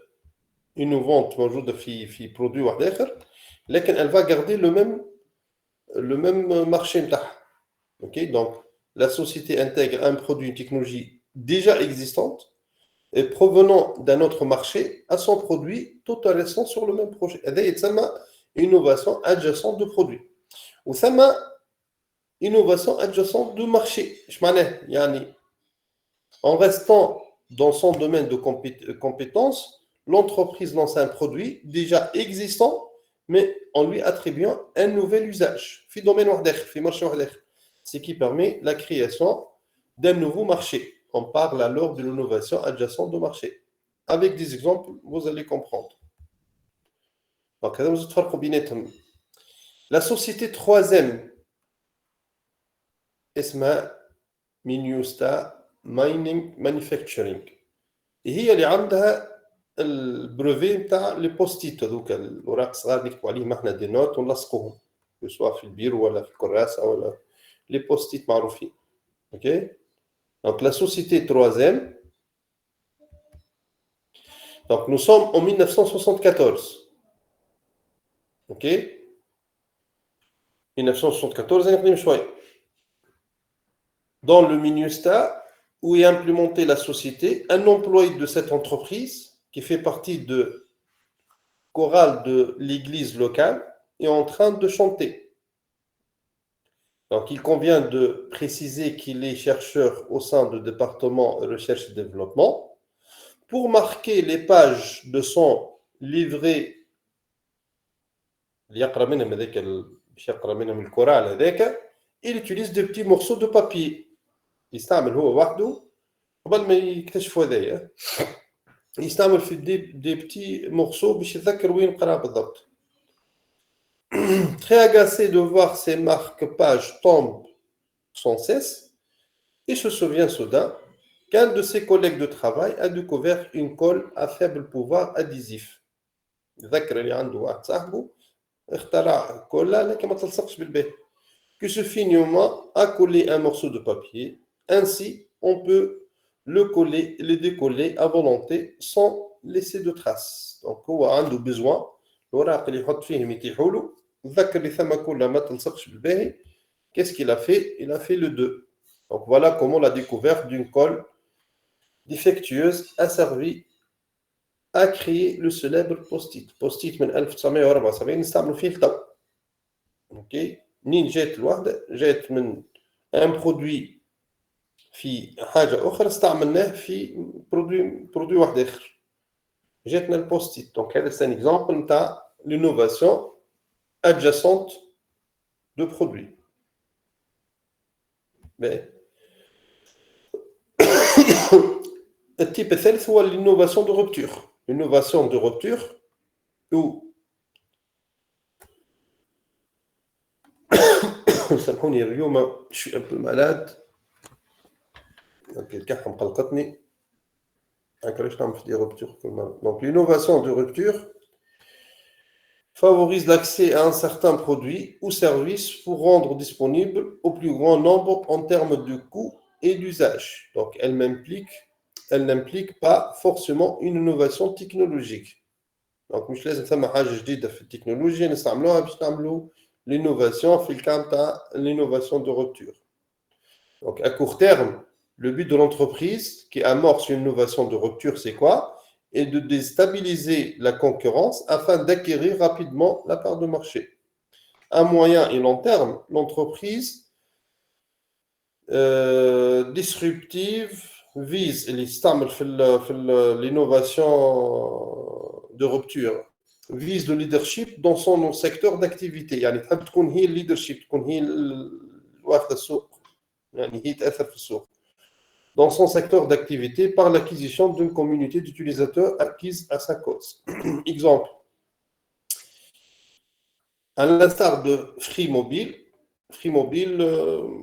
innovante موجودة في produit واحد آخر, لكن elle va garder le même marché نتاعها. Ok, donc la société intègre un produit, une technologie déjà existante et provenant d'un autre marché à son produit tout en restant sur le même projet. هذا يتسمى innovation adjacente de produit. وثم innovation adjacente de marché. ايش معناه؟ يعني en restant dans son domaine de compétence, l'entreprise lance un produit déjà existant mais en lui attribuant un nouvel usage. في domaine واحد آخر, في marché واحد آخر. Ce qui permet la création d'un nouveau marché. On parle alors de l'innovation adjacente de marché. Avec des exemples, vous allez comprendre. Donc, la société troisième, اسمها Minusta Mining Manufacturing. هي اللي عندها البروفي نتاع لي بوستيت, هذوك الوراق صغار نكتبوا عليهم احنا دي نوت ونلصقوهم, سواء في البيرو ولا في الكراسه ولا لي بوستيت معروفين. اوكي, donc la société troisième. Donc nous sommes en 1974. Ok, 1974, نقدم شوي. Dans le Minusta, où est implémentée la société, un employé de cette entreprise, qui fait partie de chorale de l'église locale, est en train de chanter. Donc, il convient de préciser qu'il est chercheur au sein du département recherche et développement. Pour marquer les pages de son livret, il utilise des petits morceaux de papier. يستعمل هو وحده قبل ما يكتشفوا هذايا, يستعمل في دي بتي مورسو باش يتذكر وين قرا بالضبط. Très agacé de voir ces marque-pages tombent sans cesse, il se souvient soudain qu'un de ses collègues de travail a découvert une colle à faible pouvoir adhésif. يذكر اللي عنده واحد صاحبه اخترع كولا لكن ما تلصقش بالباه, qui se finement a collé un morceau de papier. Ainsi, on peut le coller, le décoller à volonté sans laisser de traces. Donc, هو عنده besoin الوراق اللي يحط فيهم يتيحوا له, ذكر اللي ثم كلها ما تلصقش بالباهي. Qu'est-ce qu'il a fait? Il a fait le 2. Donc, voilà comment la découverte d'une colle défectueuse a servi à créer le célèbre post-it. Post-it من 1974 نستعملوا فيه التو. اوكي, منين جات الوحده؟ جات من ان برودوي في حاجه اخرى استعملناه في برودوي واحد اخر, جاتنا البوستيت. دونك هذا سان اكزامبل نتاع l'innovation adjacente de produit. التيب الثالث هو l'innovation de rupture. L'innovation de rupture où سامحوني اليوم شوي un peu malade, الكحة مقلقتني. علاش نعمل في دي rupture كل مرة. Donc l'innovation de rupture favorise l'accès à un certain produit ou service pour rendre disponible au plus grand nombre en termes de coût et d'usage. Donc elle n'implique pas forcément une innovation technologique. Donc مش لازم ثم حاجة جديدة في التكنولوجيا نستعملوها باش نعملوا l'innovation في الكام تاع l'innovation de rupture. Donc à court terme, le but de l'entreprise qui amorce une innovation de rupture, c'est quoi? Et de déstabiliser la concurrence afin d'acquérir rapidement la part de marché. À moyen et long terme, l'entreprise disruptive vise l'innovation de rupture vise le leadership dans son secteur d'activité. يعني تحب تكون هي leadership تكون هي واخدة السوق يعني هي تأثر في السوق dans son secteur d'activité par l'acquisition d'une communauté d'utilisateurs acquise à sa cause. Exemple, à l'instar de Free Mobile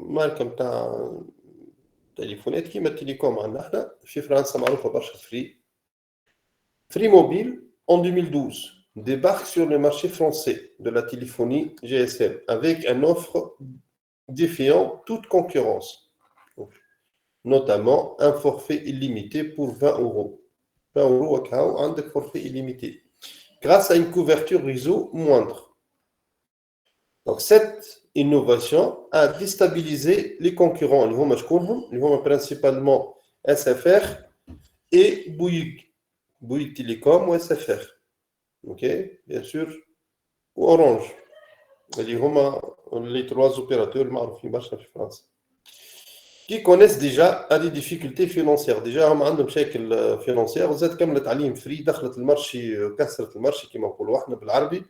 marque نتاع تليفونات كيما التليكوم عندنا احنا في فرنسا معروفة برشا Free Mobile en 2012 débarque sur le marché français de la téléphonie GSM avec une offre défiant toute concurrence. Notamment un forfait illimité pour 20 euros. 20 euros un forfait illimité. Grâce à une couverture réseau moindre. Donc cette innovation a déstabilisé les concurrents. Ils vont principalement SFR et Bouygues. Bouygues Télécom ou SFR. Ok, bien sûr. Ou Orange. Les trois opérateurs en France. Qui connaissent déjà des difficultés financières. Déjà, هم عندهم مشاكل financières. وزاد كملت عليهم فري دخلت المارشي كسرت المارشي كما نقولوا احنا بالعربي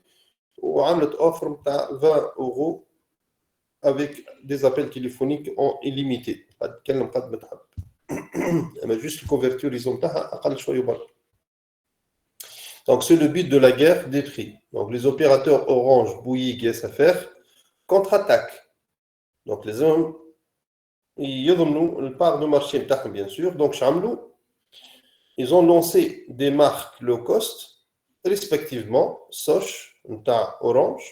وعملت اوفر نتاع 20 euros avec des appels téléphoniques en illimité. تتكلم قد ما تحب. اما جوست الكونفرتوريزون نتاعها اقل شويه برك. Donc c'est le but de la guerre des prix. Donc les opérateurs Orange, Bouygues et SFR contre-attaquent. Donc les hommes يضمنوا البار de marché بتاعهم bien sûr. Donc ils ont lancé des marques low cost respectivement Soch نتاع Orange,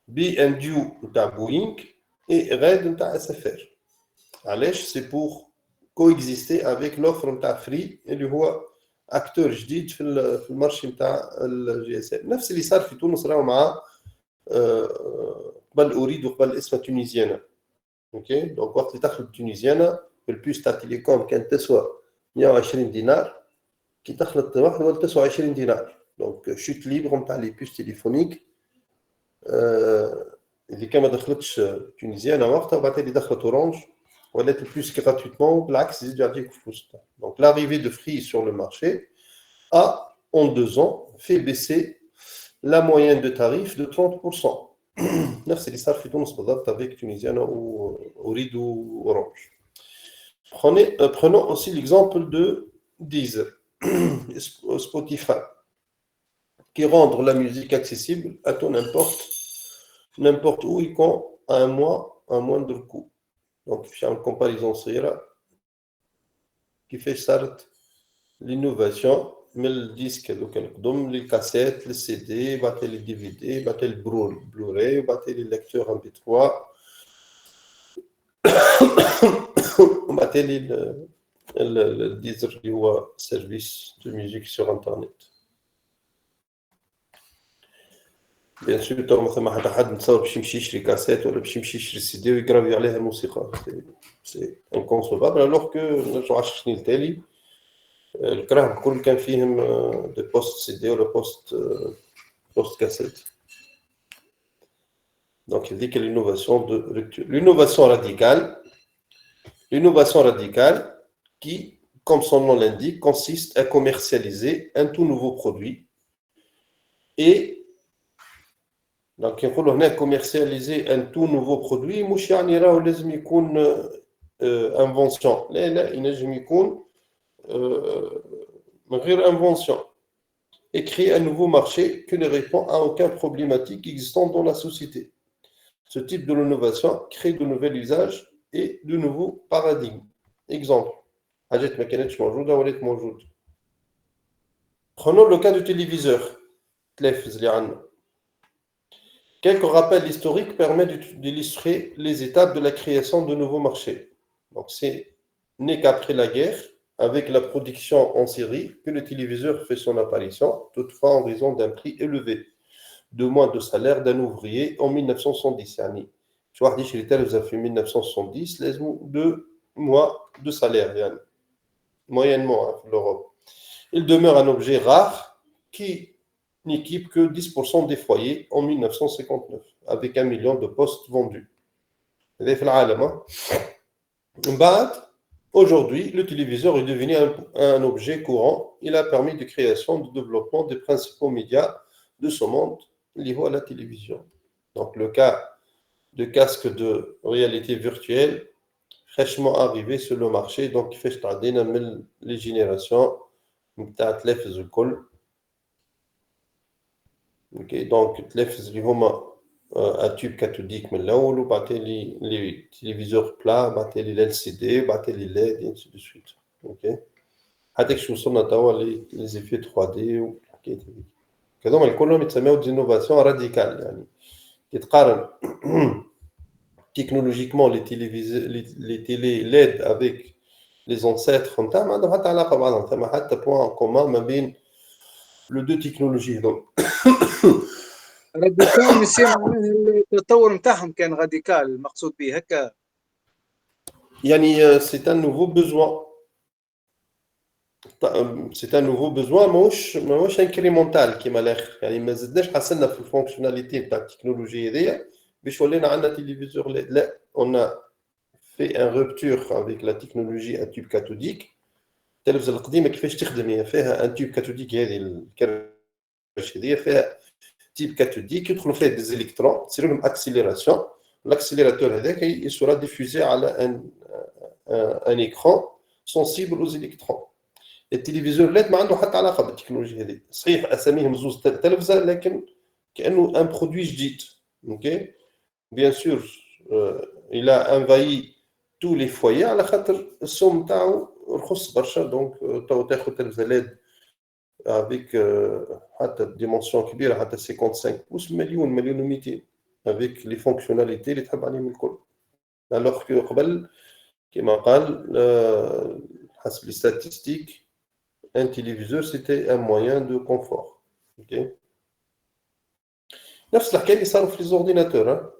B&U نتاع Bouygues et Red نتاع SFR. علاش c'est pour coexister avec l'offre نتاع Free اللي هو اكتور جديد في المارشي نتاع الجي اس ام. نفس اللي صار في تونس راهو مع قبل اريد وقبل اسمها تونيزيانا. اوكي دونك وقت اللي دخلت تونيزيانا البوس تاع تيليكوم كانت تسوى 120 دينار كي دخلت واحده ولا تسوى 20 دينار. دونك شوت ليبر نتاع لي بوس تليفونيك اللي كان ما دخلتش تونيزيانا وقتها وبعد اللي دخلت اورانج ولات البوس gratuitement بالعكس يزيدوا يعطيك فلوس. Donc l'arrivée de Free sur le marché a en 2 ans fait baisser la moyenne de tarif de 30%. نفس اللي صار في تونس بالضبط avec Tunisiana ou Ooredoo ou Orange. Prenons aussi l'exemple de Deezer, Spotify, qui rend la musique accessible à tout n'importe où et quand à un moindre coût. Donc في une comparaison صغيرة كيفاش صارت l'innovation من الديسك هذوك القدم للكاسيت للسي دي بعد لي دي في دي بعد البلوراي وبعد لي ليكتور ام بي 3 وبعد لي الديزر اللي هو سيرفيس دو ميوزيك سور انترنت. بيان سور تو مثلا حد نتصور باش يمشي يشري كاسيت ولا باش يمشي يشري سي دي ويغرافي عليها الموسيقى. سي انكونسوفابل الوغ كو نرجعوا 10 سنين التالي الكراه الكل كان فيهم دي بوست سي دي ولا بوست كاسيت. دونك هذيك l'innovation de rupture. L'innovation radicale qui, comme son nom l'indique, consiste à commercialiser un tout nouveau produit. Et donc يقولوا هنا commercialiser un tout nouveau produit مش يعني راهو لازم يكون invention. لا ينجم يكون غير invention et créer un nouveau marché qui ne répond à aucun problématique existant dans la société. Ce type de l'innovation crée de nouveaux usages et de nouveaux paradigmes. Exemple, حاجات ما كانتش موجودة ولات موجودة. Prenons le cas du téléviseur. التلفز اللي عندنا. Quelques rappels historiques permettent d'illustrer les étapes de la création de nouveaux marchés. Donc c'est né qu'après la guerre, avec la production en série, que le téléviseur fait son apparition, toutefois en raison d'un prix élevé, 2 mois de salaire d'un ouvrier en 1970. يعني شو واحد يشري تلفزة في 1970 لازم 2 mois de salaire يعني moyennement en Europe. Il demeure un objet rare qui n'équipe que 10% des foyers en 1959 avec 1 million de postes vendus. هذا في العالم. من بعد Aujourd'hui, le téléviseur est devenu un objet courant. Il a permis de création, de développement des principaux médias de ce monde liés à la télévision. Donc, le cas de casque de réalité virtuelle, fraîchement arrivé sur le marché. Donc, il fait les générations بتاع تلفز الكل. اوكي دونك تلفز اللي هما اتيوب كاثوديك من الاول وبعدين لي تلفزيور بلا بعدين لي ال سي دي بعدين لي ليد انسي دو سويت. اوكي هذاك شو وصلنا توا لي زيفي 3 دي والحكايات هذيك هذوما كلهم يتسموا دينوفاسيون راديكال. يعني كي تقارن تكنولوجيكمون لي تيلي ليد افيك les ancêtres نتاع ما عندهم حتى علاقه بعضهم ثم حتى بوان كومان ما بين لو دو تكنولوجي هذوما. راديكال مسيو معناه التطور نتاعهم كان راديكال المقصود به هكا. يعني c'est un nouveau besoin. C'est un nouveau besoin ماهوش انكريمونتال كيما الاخر. يعني ما زدناش حسنا في الفونكشناليتي نتاع التكنولوجيا هذيا باش ولينا عندنا تلفزيور LED. لا on a fait un rupture avec la technologie à tube cathodique. التلفزه القديمه كيفاش تخدم هي فيها ان تيوب كاثوديك هذه الكرش هذه فيها تيب كاثوديك يدخلوا فيه دي الكترون تصير لهم اكسيليراسيون. الاكسيليراتور هذاك يسورا ديفوزي على ان ايكران سنسيبل aux électrons. التلفزيون ليد ما عنده حتى علاقه بالتكنولوجيا هذه. صحيح اساميهم زوز تلفزه لكن كانه ان برودوي جديد. اوكي بيان سور il a envahi tous les foyers على خاطر السوم تاعو رخص برشا. دونك تو تاخذ تلفزه ليد avec حتى ديمونسيون كبيره حتى 55 بوس مليون و200 avec les fonctionnalités اللي تحب عليهم الكل. alors que قبل كما قال حسب les statistiques un téléviseur c'était un moyen de confort. اوكي نفس الحكايه اللي صاروا في les ordinateurs.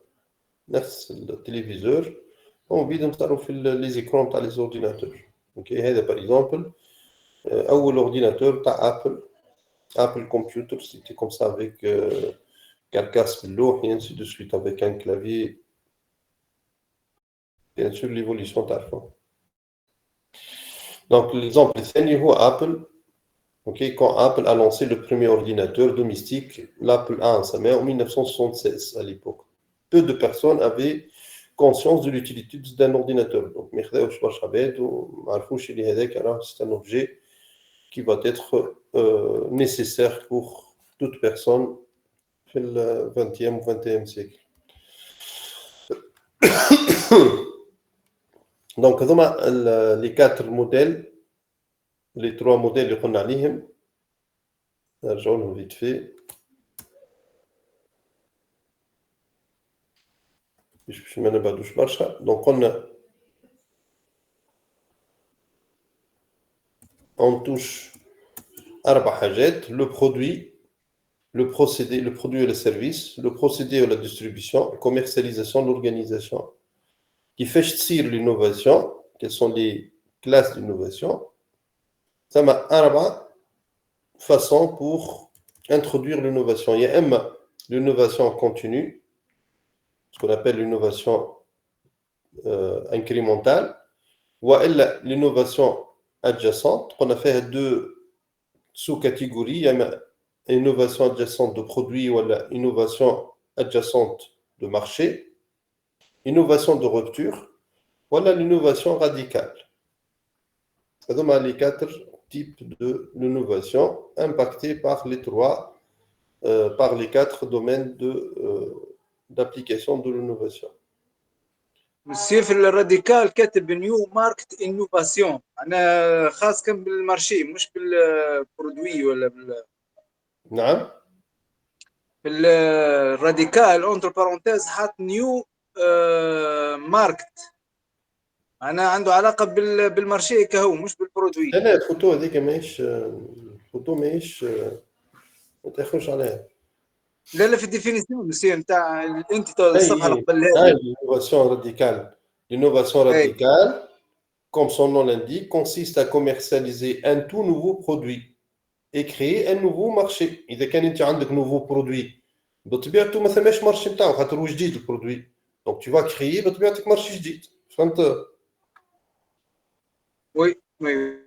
نفس التلفزيور هم بيدهم صاروا في لي زيكرون تاع لي اورديناتور. اوكي هذا باغ اكزومبل اول اورديناتور تاع ابل كمبيوتر سيتي كوم سا افيك كاركاس باللوح et ainsi de suite avec un clavier. bien sûr l'évolution تعرفوا. donc l'exemple الثاني هو ابل. اوكي quand Apple a lancé le premier ordinateur domestique l'Apple I سماه en 1976 à l'époque. peu de personnes avaient conscience de l'utilité d'un ordinateur. Donc, c'est un objet qui va être nécessaire pour toute personne dans le 20e ou 21e siècle. Donc, les 4 modèles, les 3 modèles qu'on a liés, vite fait. Donc on touche أربع حاجات: le produit, le procédé, le produit et le service, le procédé et la distribution, la commercialisation, l'organisation. Qui fait تصير l'innovation? Quelles sont les classes d'innovation? Ça m'a أربع façons pour introduire l'innovation. Il y a l'innovation continue, ce qu'on appelle l'innovation incrémentale, ou l'innovation adjacente. On a fait 2 sous-catégories. Il y a l'innovation adjacente de produits ou l'innovation adjacente de marché, innovation de rupture, ou l'innovation radicale. C'est les 4 types d'innovation impactés par les 4 domaines d'application de l'innovation. مسيو في الراديكال كاتب نيو ماركت انوفاسيون. انا خاص كان بالمارشي مش بالبرودوي ولا نعم في الراديكال اونتر بارونتيز حاط نيو ماركت. انا عنده علاقه بالمارشي كهو مش بالبرودوي. لا الفوتو هذيك ماهيش الفوتو ماهيش ما تاخذش عليها. لا في الديفينيسيون مسيو نتاع انت الصفحه اللي قبل هذه. L'innovation radicale, comme son nom l'indique, consiste à commercialiser un tout nouveau produit et créer un nouveau marché. إذا كان أنت عندك nouveau produit بطبيعته ما ثماش مارشي نتاعو خاطر هو جديد البرودوي. Donc tu vas créer بطبيعتك مارشي جديد. فهمت؟ وي وي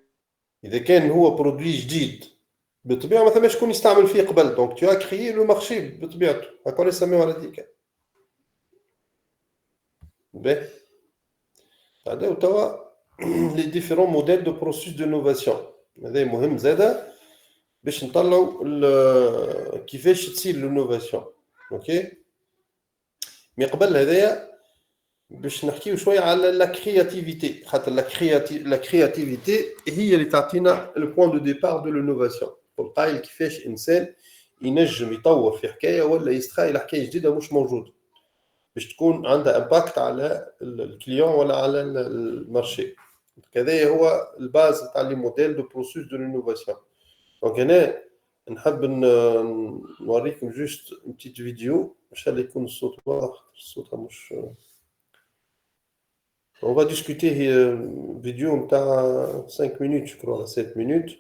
اذا كان هو برودوي جديد بالطبيعه ما ثماش شكون يستعمل فيه قبل، دونك تو كريي لو مارشي بطبيعته، هكا يسميوها على ديك. باهي هذا توا لي ديفيرون موديل دو بروسيس دو نوفاسيون، هذا مهم زاده باش نطلعوا كيفاش تصير لونوفاسيون. اوكي مي قبل هذايا باش نحكيو شويه على لا كرياتيفيتي، خاطر لا كرياتيفيتي هي اللي تعطينا لو بوين دو ديبار دو لونوفاسيون. القايل كيفاش انسان ينجم يطور في حكايه ولا يستخايل حكايه جديده مش موجوده باش تكون عندها امباكت على الكليون ولا على المارشي. كذا هو الباز تاع لي موديل دو بروسيس دو لونوفاسيون. دونك هنا نحب نوريكم جوست اون بتيت فيديو باش يكون الصوت واضح. الصوت مش on va discuter vidéo de 5 minutes je crois 7 minutes.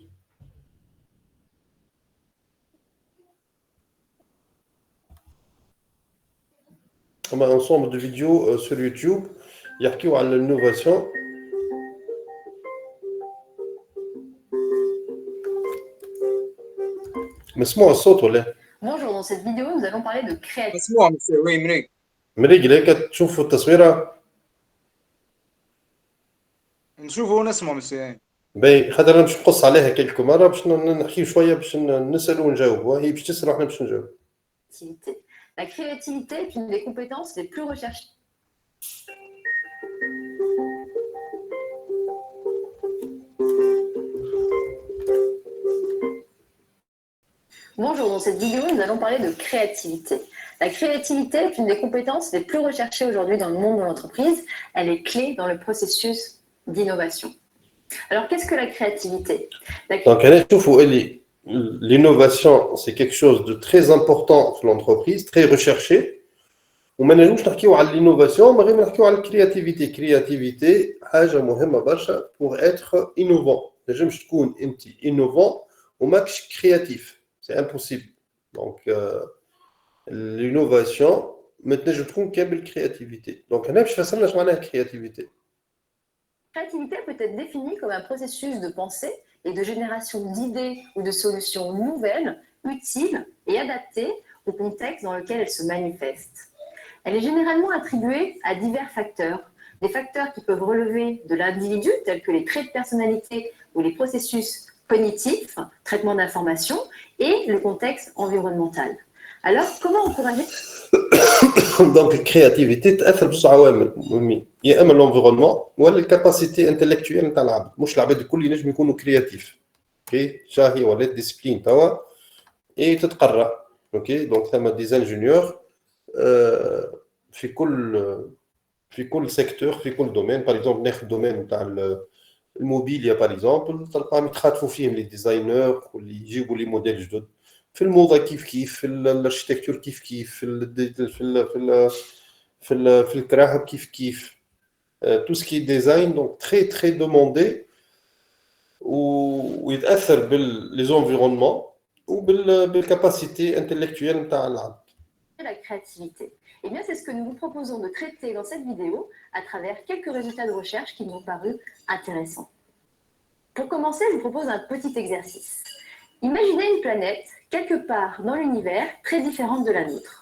On a un ensemble de vidéos sur YouTube يحكيو على l'innovation. مسموع الصوت ولا؟ Bonjour, dans cette vidéo, nous allons parler de créativité. مسموع مسيو وي مريق مريق هيك تشوفوا التصويره نشوفوا ونسمعوا مسيو. باهي خاطر باش نقص عليها كلكو مره باش نحكيو شويه باش نسالوا ونجاوبوا. هي باش تسرح احنا باش نجاوب. La créativité est une des compétences les plus recherchées. Bonjour, dans cette vidéo, nous allons parler de créativité. La créativité est une des compétences les plus recherchées aujourd'hui dans le monde de l'entreprise. Elle est clé dans le processus d'innovation. Alors, qu'est-ce que la créativité? Donc, l'innovation, c'est quelque chose de très important pour l'entreprise, très recherché. وما نجمش نحكيو على l'innovation ما غير نحكيو على الكرياتيفيتي. كرياتيفيتي حاجه مهمه برشا pour être innovant. ما نجمش تكون انت innovant وماكش كرياتيف، c'est impossible. Donc l'innovation ما تنجم تكون كان بالكرياتيفيتي. Donc هنا باش فسرنا اش معناها كرياتيفيتي. La créativité peut être définie comme un processus de pensée et de génération d'idées ou de solutions nouvelles, utiles et adaptées au contexte dans lequel elle se manifeste. Elle est généralement attribuée à divers facteurs, des facteurs qui peuvent relever de l'individu, tels que les traits de personnalité ou les processus cognitifs, traitement d'informations, et le contexte environnemental. Alors, comment encourager Donc الكرياتيفيتي تاثر بزوج عوامل مهمين، يا اما الانفيرونمون ولا الكاباسيتي انتلكتويال نتاع العبد. مش العباد الكل ينجم يكونوا كرياتيف. اوكي شاهي ولا ديسبلين توا اي تتقرا. اوكي دونك ثما دي انجينيور في كل سيكتور في كل دومين. باغ اكزومبل ناخذ دومين نتاع الموبيليا باغ اكزومبل تلقاهم يتخاطفوا فيهم لي ديزاينر واللي يجيبوا لي موديل جدد. في الموضه كيف في الاركتيكتور كيف في الكراهب كيف تو سكي ديزاين. دونك تري دوموندي ويتاثر بالليزونفيرونمون وبالكاباسيتي انتلكتويال نتاع العبد. la créativité? Eh bien, c'est ce que nous vous proposons de traiter dans cette vidéo à travers quelques résultats de recherche qui nous ont paru intéressants. Pour commencer, je vous propose un petit exercice. Imaginez une planète quelque part dans l'univers très différente de la nôtre.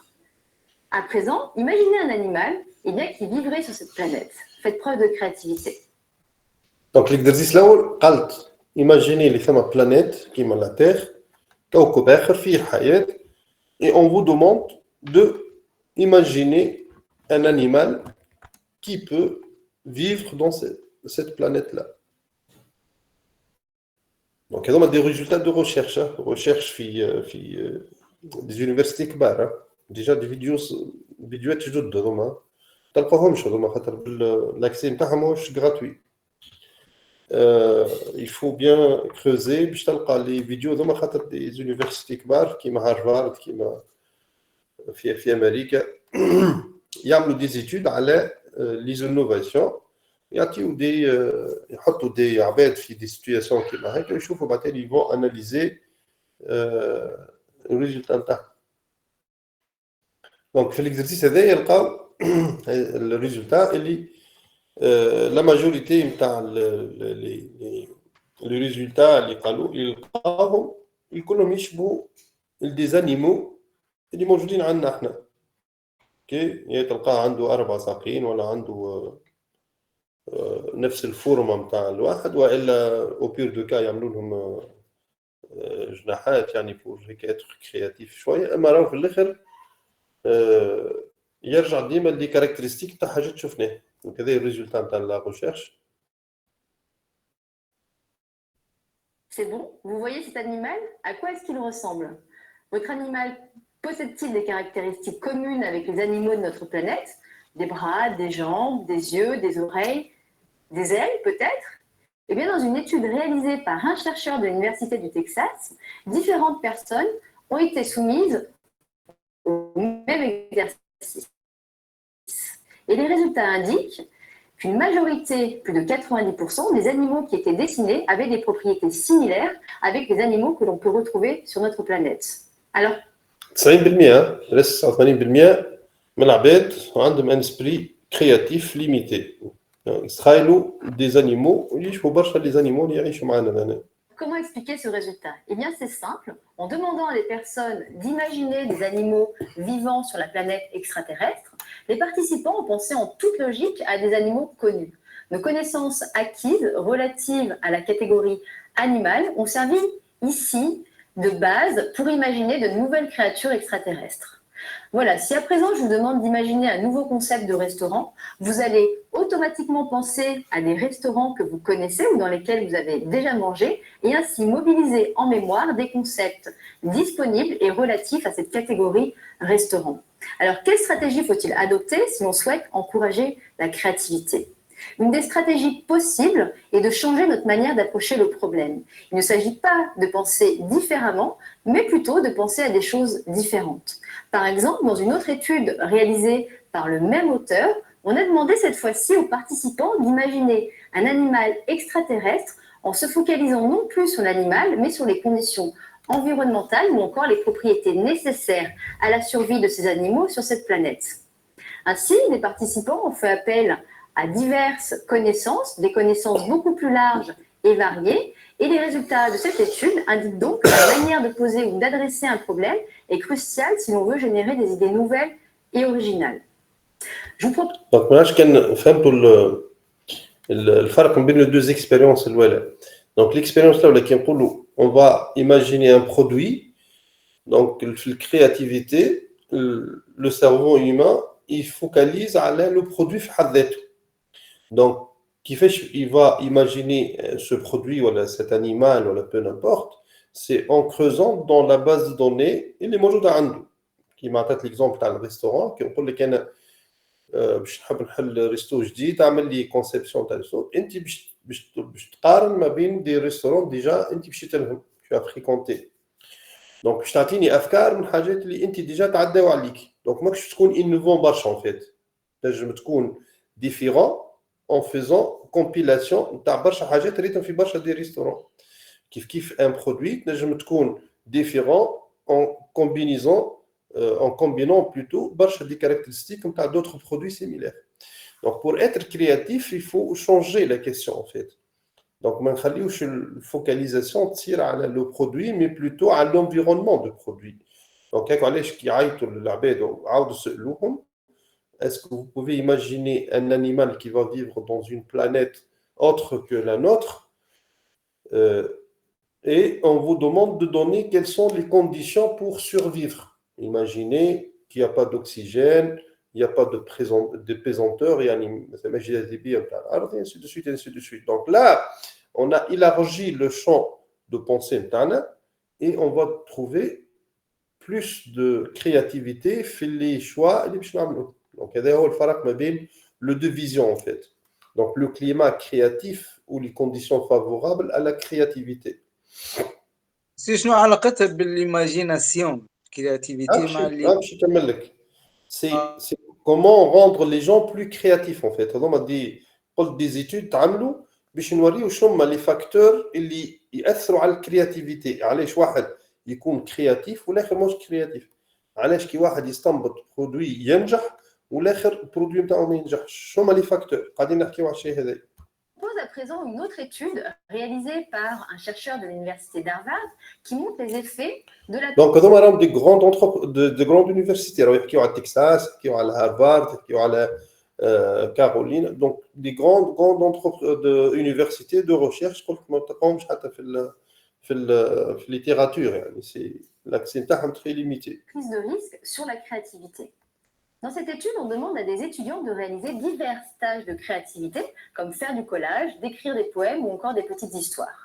À présent, imaginez un animal qui vivrait sur cette planète. Faites preuve de créativité. Donc l'exercice الاول قالت imaginez اللي ثما planète كيما la Terre كوكب اخر فيه الحياه et on vous demande de imaginer un animal qui peut vivre dans cette planète-là. Donc, il y a des résultats de recherche. Recherche des universités كبار. Déjà des فيديوهات جدد هذوما تلقاهمش هذوما خاطر l'accès نتاعهم ماهوش gratuit. Il faut bien creuser باش تلقى لي فيديو هذوما خاطر des universités كبار كيما هارفارد كيما في امريكا يعملوا دي زيتود على لي زونوفاسيون. يعطيو يحطوا دي عباد في دي سيتوياسيون كيما هكا ويشوفوا بعدين يفون اناليزي الريزلتا نتاعهم. دونك في الاكزرسيس هذا يلقاو الريزلتا اللي la majorité نتاع les résultats اللي قالوا يلقاهم كلهم يشبهوا des animaux اللي موجودين عندنا احنا. اوكي، يا تلقاه عنده 4 ساقين ولا عنده نفس الفورمه نتاع الواحد، والا او بير دو كا يعملوا لهم جناحات يعني بور هيك اتر كرياتيف شويه. اما راهو في الاخر يرجع ديما لي كاركترستيك تاع حاجات شفناها. وكذا الريزولتا نتاع لا ريشيرش. C'est bon? Vous voyez cet animal? À quoi est-ce qu'il ressemble? Votre animal possède-t-il des caractéristiques communes avec les animaux de notre planète? Des bras, des jambes, des yeux, des oreilles, des ailes peut-être? Eh bien, dans une étude réalisée par un chercheur de l'Université du Texas, différentes personnes ont été soumises au même exercice. Et les résultats indiquent qu'une majorité, plus de 90% des animaux qui étaient dessinés avaient des propriétés similaires avec les animaux que l'on peut retrouver sur notre planète. Alors, 90% راه 89% من العباد عندهم ان اسبري كرياتيف ليميتي، يتخيلوا دي زانيمو ويشبهوا برشا لي زانيمو اللي يعيشوا معنا هنا. comment expliquer ce résultat? Eh bien, c'est simple. En demandant à des personnes d'imaginer des animaux vivant sur la planète extraterrestre, les participants ont pensé en toute logique à des animaux connus. Nos connaissances acquises relatives à la catégorie animale ont servi ici de base pour imaginer de nouvelles créatures extraterrestres. Voilà, si à présent je vous demande d'imaginer un nouveau concept de restaurant, vous allez automatiquement penser à des restaurants que vous connaissez ou dans lesquels vous avez déjà mangé et ainsi mobiliser en mémoire des concepts disponibles et relatifs à cette catégorie restaurant. Alors, quelle stratégie faut-il adopter si l'on souhaite encourager la créativité ? Une des stratégies possibles est de changer notre manière d'approcher le problème. Il ne s'agit pas de penser différemment, mais plutôt de penser à des choses différentes. Par exemple, dans une autre étude réalisée par le même auteur, on a demandé cette fois-ci aux participants d'imaginer un animal extraterrestre en se focalisant non plus sur l'animal, mais sur les conditions environnementales ou encore les propriétés nécessaires à la survie de ces animaux sur cette planète. Ainsi, les participants ont fait appel à diverses connaissances, des connaissances beaucoup plus larges et variées, et les résultats de cette étude indiquent donc que la manière de poser ou d'adresser un problème est cruciale si l'on veut générer des idées nouvelles et originales. Je vous propose... Donc, moi, je فهمتوا الفرق بين les deux expériences الأولى. Donc, l'expérience là, on va imaginer un produit. Donc, la créativité, le cerveau humain, il focalise sur le produit في حد ذاته. Donc, il va imaginer ce produit ou cet animal ou peu n'importe, c'est en creusant dans la base de données اللي موجودة عنده. Qui m'a donné l'exemple تاع الريستوران كي نقول لك أنا باش نحب نحل ريستو جديد اعمل لي كونسيبسيون تاع ريستو، انت باش تقارن ما بين دي ريستورون ديجا انت مشيت لهم tu as fréquenté. دونك باش تعطيني افكار من حاجات اللي انت ديجا تعداو عليك. دونك ماكش تكون انوفون برشا ان فيت، تنجم تكون ديفيرون en faisant compilation تاع برشا حاجات ريتهم في برشا دي ريستورون. كيف ان برودوي تنجم تكون ديفيرون en combinant plutôt des caractéristiques comme d'autres produits similaires. Donc, pour être créatif, il faut changer la question en fait. Donc, ما نخليوش الفوكاليزاسيون تصير على le produit, mais plutôt à l'environnement du produit. Donc, علاش كيعيطوا للعباد وعاودوا سألوهم est-ce que vous pouvez imaginer un animal qui va vivre dans une planète autre que la nôtre et on vous demande de donner quelles sont les conditions pour survivre. Imaginez qu'il n'y a pas d'oxygène, il n'y a pas de pesanteur, et ainsi de suite, ainsi de suite. Donc là, on a élargi le champ de pensée et on va trouver plus de créativité في les choix اللي باش نعملوا. Donc هذا هو الفرق ما بين le deux visions en fait. Donc le climat créatif ou les conditions favorables à la créativité. سي شنو علاقتها بالايماجيناسيون كرياتيفيتي مع اللي c'est comment rendre les gens plus créatifs en fait. هذوما des études تعملوا باش نوريو شنو هما les facteurs اللي ياثروا على الكرياتيفيتي. علاش واحد يكون كرياتيف والاخر مش كرياتيف؟ علاش كي واحد يستنبط برودوي ينجح والاخر البرودوي نتاعو ما ينجحش. شو هما لي فاكتور قاعدين نحكيو على الشيء هذا. On pose à présent une autre étude réalisée par un chercheur de l'université d'Harvard qui montre les effets de la دونك هذوما راهم دي غروند يونيفرسيتي، راهو يحكيو على تكساس، يحكيو على هارفارد، يحكيو على كارولين، دونك دي غروند يونيفرسيتي دو ريشيرش قلت ما تلقاهمش حتى في الليتيراتور، يعني سي l'accès نتاعهم très limité. prise de risque sur la créativité. Dans cette étude, on demande à des étudiants de réaliser divers stages de créativité, comme faire du collage, d'écrire des poèmes ou encore des petites histoires.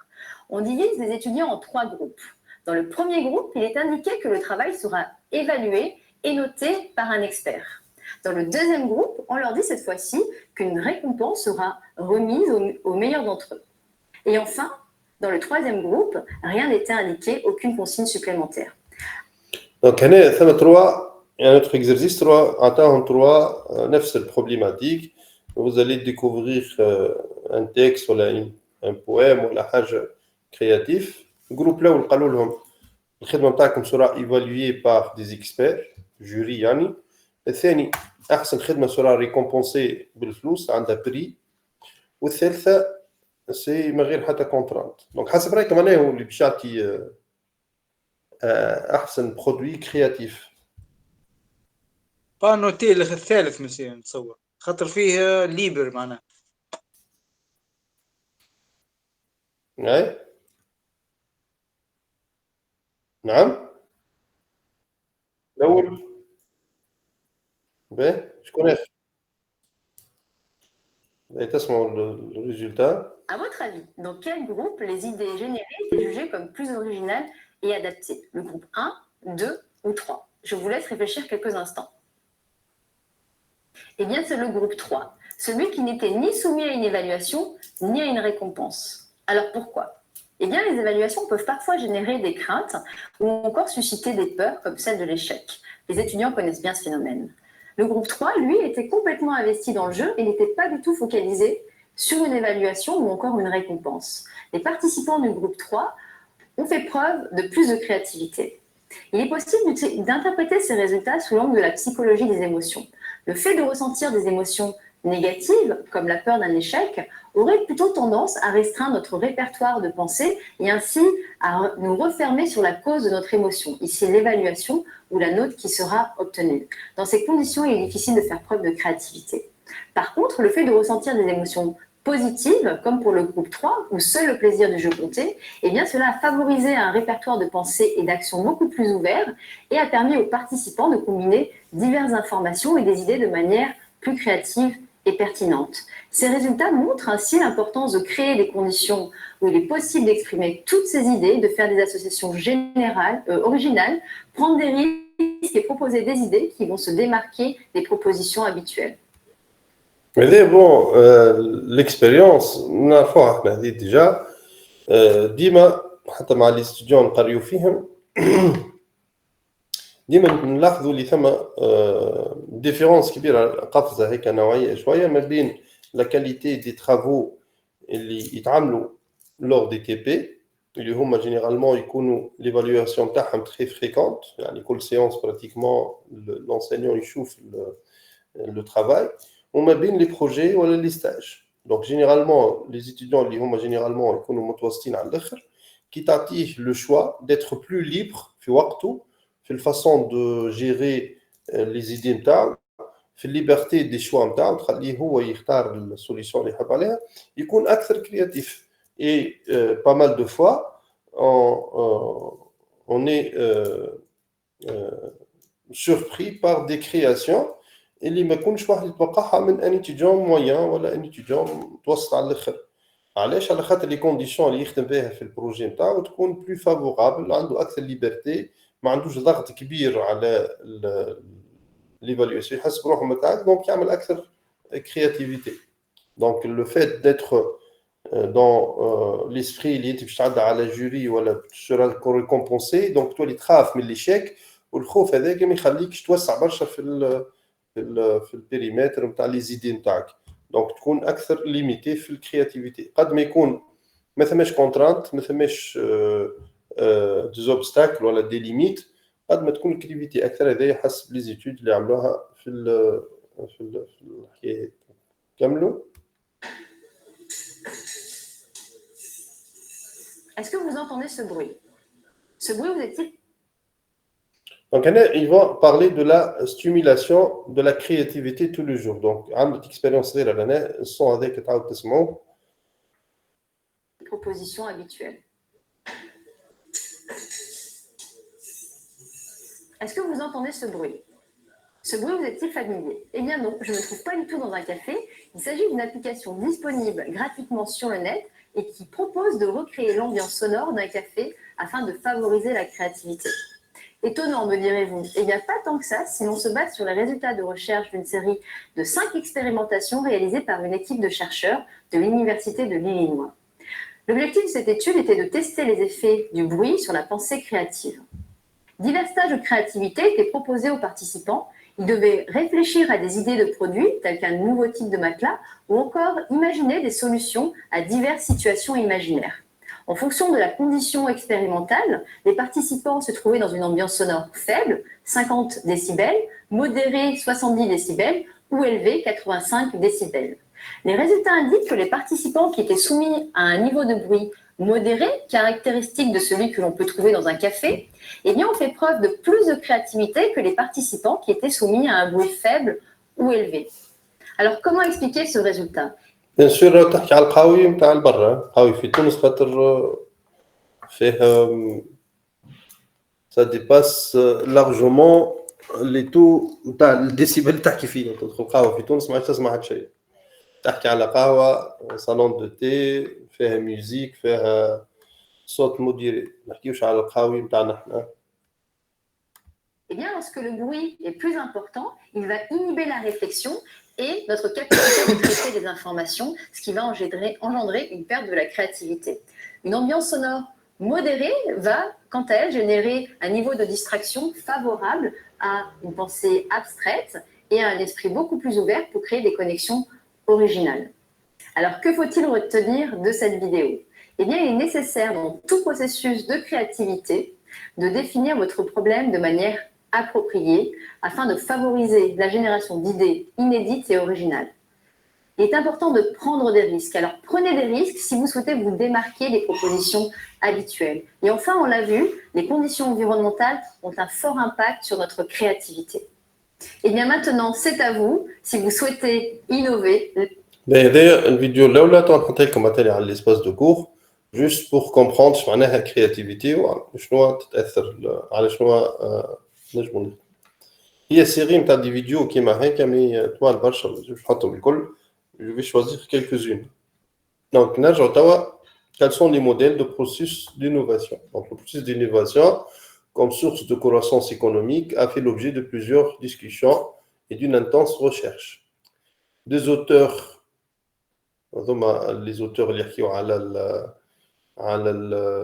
On divise les étudiants en 3 groupes. Dans le premier groupe, il est indiqué que le travail sera évalué et noté par un expert. Dans le deuxième groupe, on leur dit cette fois-ci qu'une récompense sera remise aux meilleurs d'entre eux. Et enfin, dans le troisième groupe, rien n'était indiqué, aucune consigne supplémentaire. Donc, il y a 3. Et un autre exercice, 3, attends, 3, نفس البروبليماتيك. Vous allez découvrir un texte ou un poème ou حاجة créatif. Groupe là où قالوا لهم الخدمة نتاعكم sera évaluée par des experts, jury يعني. الثاني أحسن خدمة sera récompensée بالفلوس عندها بري. والثالثة سي من غير حتى كونترانت. دونك حسب رأيك معناه هو اللي باش يعطي أحسن برودوي كرياتيف. با نوتي الثالث مسيا نتصور خاطر فيه ليبر معناه. نعم الأول باهي شكون آخر تسمعوا الريزولتا. À votre avis, dans quel groupe les idées générées étaient jugées comme plus originales et adaptées? Le groupe 1, 2 ou 3? Je vous laisse réfléchir quelques instants. Eh bien, c'est le groupe 3, celui qui n'était ni soumis à une évaluation, ni à une récompense. Alors pourquoi? Eh bien, les évaluations peuvent parfois générer des craintes ou encore susciter des peurs comme celle de l'échec. Les étudiants connaissent bien ce phénomène. Le groupe 3, lui, était complètement investi dans le jeu et n'était pas du tout focalisé sur une évaluation ou encore une récompense. Les participants du groupe 3 ont fait preuve de plus de créativité. Il est possible d'interpréter ces résultats sous l'angle de la psychologie des émotions. Le fait de ressentir des émotions négatives, comme la peur d'un échec, aurait plutôt tendance à restreindre notre répertoire de pensée et ainsi à nous refermer sur la cause de notre émotion, ici l'évaluation ou la note qui sera obtenue. Dans ces conditions, il est difficile de faire preuve de créativité. Par contre, le fait de ressentir des émotions positives, comme pour le groupe 3, où seul le plaisir du jeu comptait, eh bien cela a favorisé un répertoire de pensée et d'action beaucoup plus ouvert et a permis aux participants de combiner diverses informations et des idées de manière plus créative et pertinente. Ces résultats montrent ainsi l'importance de créer des conditions où il est possible d'exprimer toutes ces idées, de faire des associations originales, prendre des risques et proposer des idées qui vont se démarquer des propositions habituelles. Mais bon, l'expérience, نعرفوها احنا هذه ديجا ديما حتى مع لي ستوديون نقريو فيهم ديما نلاحظوا اللي ثم ديفيرونس كبيره قفزه هيك نوعيه شويه ما بين لا كاليتي دي ترافو اللي يتعملوا لور دي تي بي اللي هما جينيرالمون يكونوا ليفالواسيون تاعهم تري فريكونت، يعني كل سيونس براتيكمون لونسينيون يشوف لو ترافاي، وما بين لي بروجي ولا لي ستاج. دونك جينيرالمون لي ستوديون اللي هما جينيرالمون يكونوا متوسطين على الاخر كي تعطيه لو شوا ديتر بلو ليبر في وقته في الفاسون دو جيري لي زيدي نتاعو في الليبرتي دي شوا نتاعو، تخليه هو يختار السوليسيون اللي يحب عليها، يكون اكثر كرياتيف. اي با مال دو فوا on est surpris par des créations اللي ما يكونش واحد يتوقعها من ان اتيديون موين ولا ان اتيديون متوسط على الاخر. علاش؟ على خاطر لي كونديسيون اللي يخدم بها في البروجي نتاعو تكون بلو فافورابل، عنده اكثر ليبرتي، ما عندوش ضغط كبير على ليفالواسيون، يحس بروحه متعب، دونك يعمل اكثر كرياتيفيتي. دونك لو فيت ديتر دون ليسبري اللي انت باش تعدى على جوري ولا باش ريكومبونسي، دونك تولي تخاف من ليشيك، والخوف هذاك ما يخليكش توسع برشا في البيريمتر نتاع لي زيدي نتاعك، دونك تكون اكثر ليميتي في الكرياتيفيتي. قد ما يكون ما ثماش كونترانت، ما ثماش دي زوبستاكل ولا دي ليميت، قد ما تكون الكرياتيفيتي اكثر. هذا حسب لي زيتود اللي عملوها في كملوا. Est-ce que vous entendez ce bruit? Ce bruit vous est-il? Donc, ils vont parler de la stimulation de la créativité tous les jours. Donc, عندك expérience غير لنا الصوت هذاك تعاود تسمعوه. Proposition habituelle. Est-ce que vous entendez ce bruit? Ce bruit vous est-il familier? Eh bien non, je ne me trouve pas du tout dans un café. Il s'agit d'une application disponible gratuitement sur le net et qui propose de recréer l'ambiance sonore d'un café afin de favoriser la créativité. Étonnant, me direz-vous. Il n'y a pas tant que ça si l'on se base sur les résultats de recherche d'une série de 5 expérimentations réalisées par une équipe de chercheurs de l'Université de l'Illinois. L'objectif de cette étude était de tester les effets du bruit sur la pensée créative. Divers stages de créativité étaient proposés aux participants. Ils devaient réfléchir à des idées de produits, tels qu'un nouveau type de matelas, ou encore imaginer des solutions à diverses situations imaginaires. En fonction de la condition expérimentale, les participants se trouvaient dans une ambiance sonore faible, 50 décibels, modérée, 70 décibels, ou élevée, 85 décibels. Les résultats indiquent que les participants qui étaient soumis à un niveau de bruit modéré, caractéristique de celui que l'on peut trouver dans un café, eh bien, ont fait preuve de plus de créativité que les participants qui étaient soumis à un bruit faible ou élevé. Alors, comment expliquer ce résultat? Bien sûr, تحكي على القهوي نتاع البرا، قهوي في تونس خاطر فيه ça dépasse largement les taux نتاع الديسيبل اللي تحكي فيه. تدخل قهوة في تونس ما عادش تسمع حتى شيء. تحكي على قهوة صالون دو تي فيها ميوزيك فيها صوت مديري، ما نحكيوش على القهوي نتاعنا احنا. Eh bien, lorsque le bruit est plus important, il va inhiber la réflexion et notre capacité de traiter des informations, ce qui va engendrer une perte de la créativité. Une ambiance sonore modérée va, quant à elle, générer un niveau de distraction favorable à une pensée abstraite et à un esprit beaucoup plus ouvert pour créer des connexions originales. Alors, que faut-il retenir de cette vidéo? Eh bien, il est nécessaire dans tout processus de créativité de définir votre problème de manière appropriée afin de favoriser la génération d'idées inédites et originales. Il est important de prendre des risques. Alors, prenez des risques si vous souhaitez vous démarquer des propositions habituelles. Et enfin, on l'a vu, les conditions environnementales ont un fort impact sur notre créativité. Et bien maintenant, c'est à vous, si vous souhaitez innover. هذه الفيديو الاولى تنحط لكم مثلا على الاسباس دو كور جوست بور كومبروند اش معناها كرياتيفيتي وشنو تتاثر على شنو نجمو. هي سيري نتاع دي فيديو كيما هكا مي طوال برشا باش نحطهم الكل. جو في شوازير quelques-unes. دونك نرجعوا توا quels sont les modèles de processus d'innovation. Donc le processus d'innovation comme source de croissance économique a fait l'objet de plusieurs discussions et d'une intense recherche. Des auteurs les auteurs اللي يحكيوا على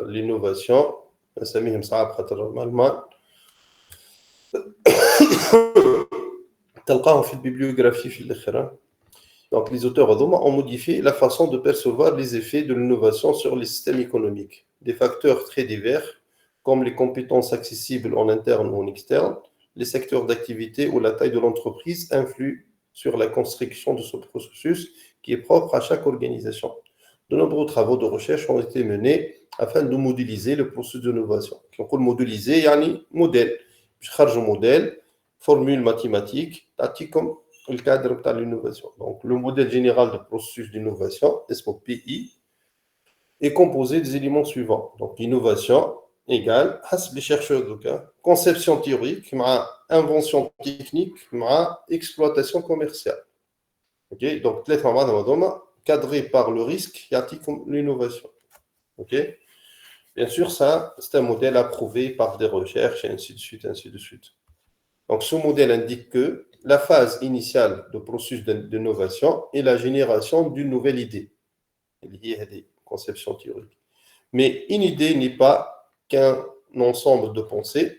l'innovation نسميهم صعاب خاطر مالمان تلقاهم في البيبليوغرافي في الاخر. Donc les auteurs ont modifié la façon de percevoir les effets de l'innovation sur les systèmes économiques. Des facteurs très divers comme les compétences accessibles en interne ou en externe, les secteurs d'activité ou la taille de l'entreprise influent sur la construction de ce processus qui est propre à chaque organisation. De nombreux travaux de recherche ont été menés afin de modéliser le processus d'innovation. Quand on dit modéliser, يعني modèle. Je charge un modèle, formule mathématique, comme le cadre de l'innovation. Donc, le modèle général du processus d'innovation, SPI, est composé des éléments suivants. Donc, innovation égale, les chercheurs de cas, conception théorique, invention technique, exploitation commerciale. Okay? Donc, cadré par le risque, il y a l'innovation. Okay? Bien sûr, ça, c'est un modèle approuvé par des recherches, et ainsi de suite, ainsi de suite. Donc, ce modèle indique que la phase initiale du processus d'innovation est la génération d'une nouvelle idée, liée à des conceptions théoriques. Mais une idée n'est pas qu'un ensemble de pensées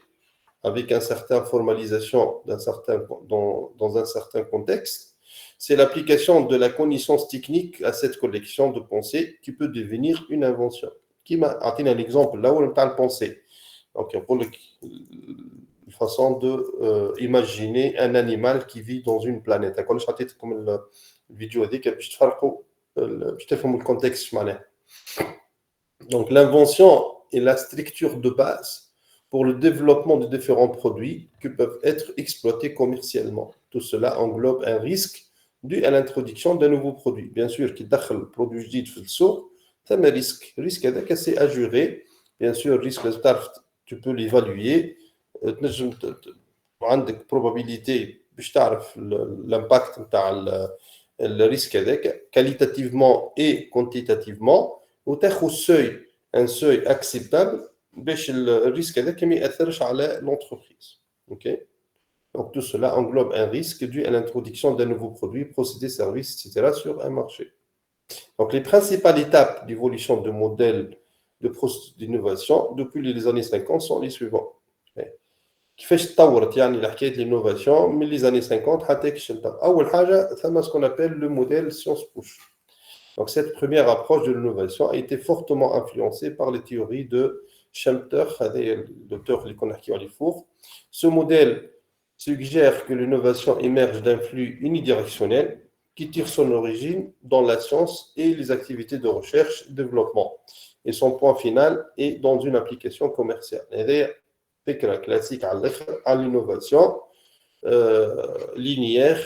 avec une certaine formalisation dans un certain contexte. C'est l'application de la connaissance technique à cette collection de pensées qui peut devenir une invention. Qui m'a donné un exemple là où on parle pensée. Donc, une façon d'imaginer un animal qui vit dans une planète. Comme je t'ai comme la vidéo a dit, باش تفهموا le contexte معناها. Donc l'invention est la structure de base pour le développement de différents produits qui peuvent être exploités commercialement. Tout cela englobe un risque dû à l'introduction d'un nouveau produit. Bien sûr, qui دخل produit جديد في السوق, c'est un risque. Risque هذاك c'est à gérer. Bien sûr, risque tu peux l'évaluer. تنجم عندك probabilité باش تعرف l'impact نتاع الريسك هذاك qualitativement et quantitativement وتاخذ un seuil acceptable باش الريسك هذاك ما ياثرش على l'entreprise. OK. Donc tout cela englobe un risque dû à l'introduction d'un nouveau produit, procédé, service, etc. sur un marché. Donc les principales étapes d'évolution de modèles de processus d'innovation depuis les années 50 sont les suivants. كيفاش تطورت يعني حكايه l'innovation من les années 50 حتى كي شلتها. اول حاجه ثم ce qu'on appelle le modèle science push. Donc cette première approche de l'innovation a été fortement influencée par les théories de Schumpeter, l'auteur اللي كنا نحكيو عليه فوق. Ce modèle suggère que l'innovation émerge d'un flux unidirectionnel qui tire son origine dans la science et les activités de recherche et développement. Et son point final est dans une application commerciale. فكرة classique à l'innovation linéaire.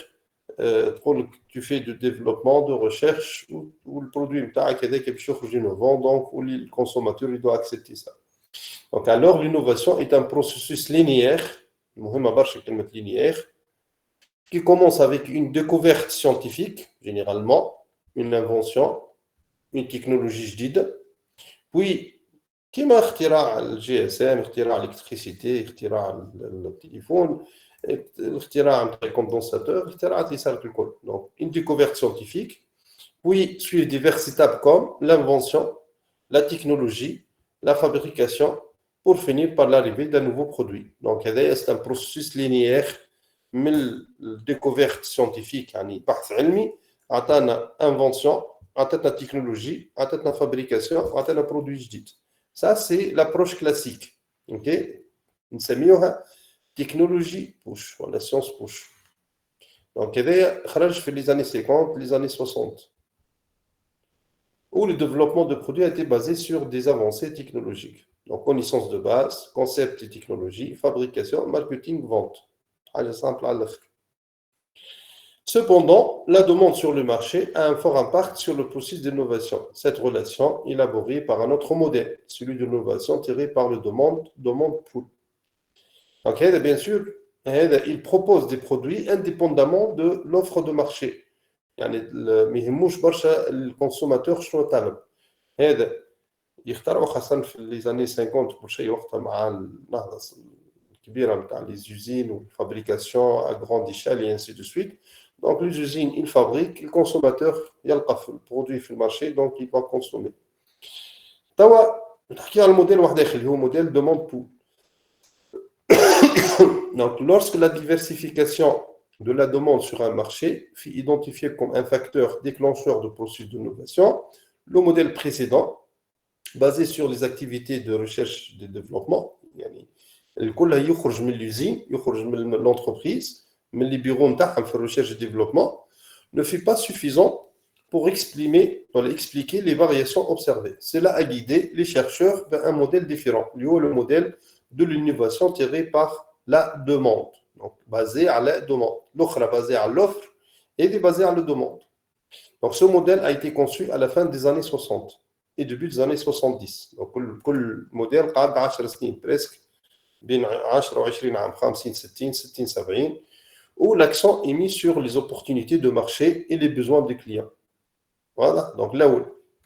Tu fais du développement, de recherche, où le produit est quelque innovant, donc où le consommateur il doit accepter ça. Donc alors l'innovation est un processus linéaire, linéaire, qui commence avec une découverte scientifique, généralement, une invention, une technologie جديدة, puis كما اختراع الجي اس ام, اختراع الالكتريسيتي, اختراع التليفون, الاختراع نتاع الكوندنساتور, اختراعات اللي صارت الكل. Donc une découverte scientifique, puis suivent diverses étapes comme l'invention, la technologie, la fabrication, pour finir par l'arrivée d'un nouveau produit. Donc c'est un processus linéaire من الديكوفيرت سيونتيفيك يعني بحث علمي عطانا انفونسيون عطاتنا تكنولوجي عطاتنا فابريكاسيون عطانا برودوي جديد. Ça c'est l'approche classique. OK, نسميوها technologie push ولا science push. Donc هذا خرج في les années 50 les années 60 où le développement de produits a été basé sur des avancées technologiques. Donc connaissance de base, concept et technologie, fabrication, marketing, vente. حاجة simple على الآخر. Cependant, la demande sur le marché a un fort impact sur le processus d'innovation. Cette relation est élaborée par un autre modèle, celui de l'innovation tiré par le demande pool. Donc, bien sûr, il propose des produits indépendamment de l'offre de marché. يعني ما يهموش برشا الكونسوماتور شنو طالب. هذا يخترعوا خاصة في les années 50 كل شيء وقتها مع النهضة الكبيرة نتاع les usines ou fabrication à grande échelle et ainsi de suite. Donc les usines ils fabriquent, le consommateur يلقى le produit في marché donc il va consommer. توا نحكي على الموديل واحد آخر اللي هو موديل demande pool. Donc lorsque la diversification de la demande sur un marché fut identifiée comme un facteur déclencheur de processus d'innovation, le modèle précédent, basé sur les activités de recherche et de développement, الكل يخرج من l'usine, يخرج من l'entreprise, من les bureaux نتاعهم في recherche et développement, ne fut pas suffisant pour expliquer les variations observées. Cela a guidé les chercheurs vers un modèle différent, le modèle de l'innovation tiré par la demande. Donc, basé à la demande. L'autre basé à l'offre et basé à la demande. Donc, ce modèle a été conçu à la fin des années 60 et début des années 70. Donc, le modèle قعد 10 سنين presque بين 10 و 20 عام 50 60 60 70 où l'accent est mis sur les opportunités de marché et les besoins des clients. Voilà. Donc, là où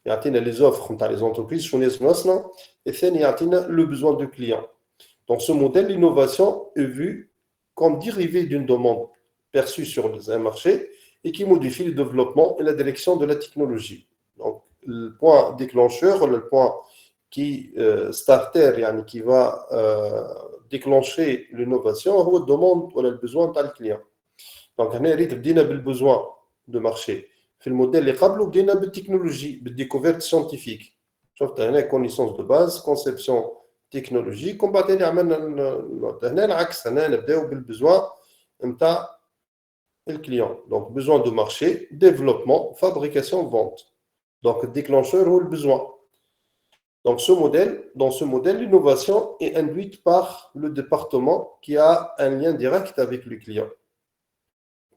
il y a les offres dans les entreprises, et il y a le besoin du client. Donc, ce modèle d'innovation est vu comme dérivé d'une demande perçue sur un marché et qui modifie le développement et la direction de la technologie. Donc, le point déclencheur, le point qui starter, qui va déclencher l'innovation, c'est la demande ou le besoin du client. Donc, on a le besoin de marché. في الموديل اللي قبله بدينا بالتكنولوجي بالديكوفيرت سيانتيفيك. شفت هنا connaissance de base, conception technologiques. ومن بعد ثاني عملنا هنا العكس، هنا نبداو بالبزوان نتاع الكليون. دونك besoin de marché, développement, fabrication, vente. Donc le déclencheur ou le besoin. Donc dans ce modèle, l'innovation est induite par le département qui a un lien direct avec le client,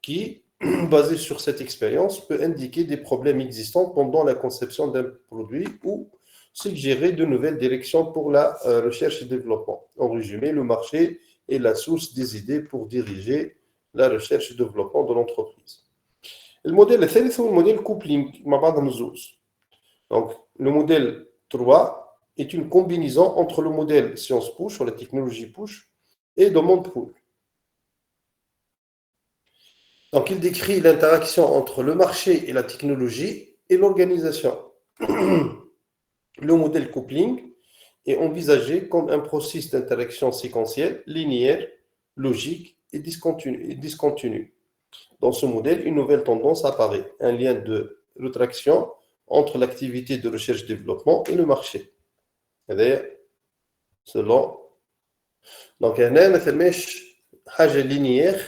qui, basé sur cette expérience, peut indiquer des problèmes existants pendant la conception d'un produit ou suggérer de nouvelles directions pour la recherche et développement. En résumé, le marché est la source des idées pour diriger la recherche et développement de l'entreprise. Le modèle الثالث c'est le modèle coupling مع بعضهم الزوز. Donc le modèle 3 est une combinaison entre le modèle science push ou la technologie push et demande pull. Donc il décrit l'interaction entre le marché et la technologie et l'organisation. Le modèle coupling est envisagé comme un processus d'interaction séquentielle, linéaire, logique et discontinue. Dans ce modèle, une nouvelle tendance apparaît, un lien de rétraction entre l'activité de recherche-développement et le marché. C'est-à-dire, selon... Donc, هنا ما ثماش حاجة linéaire,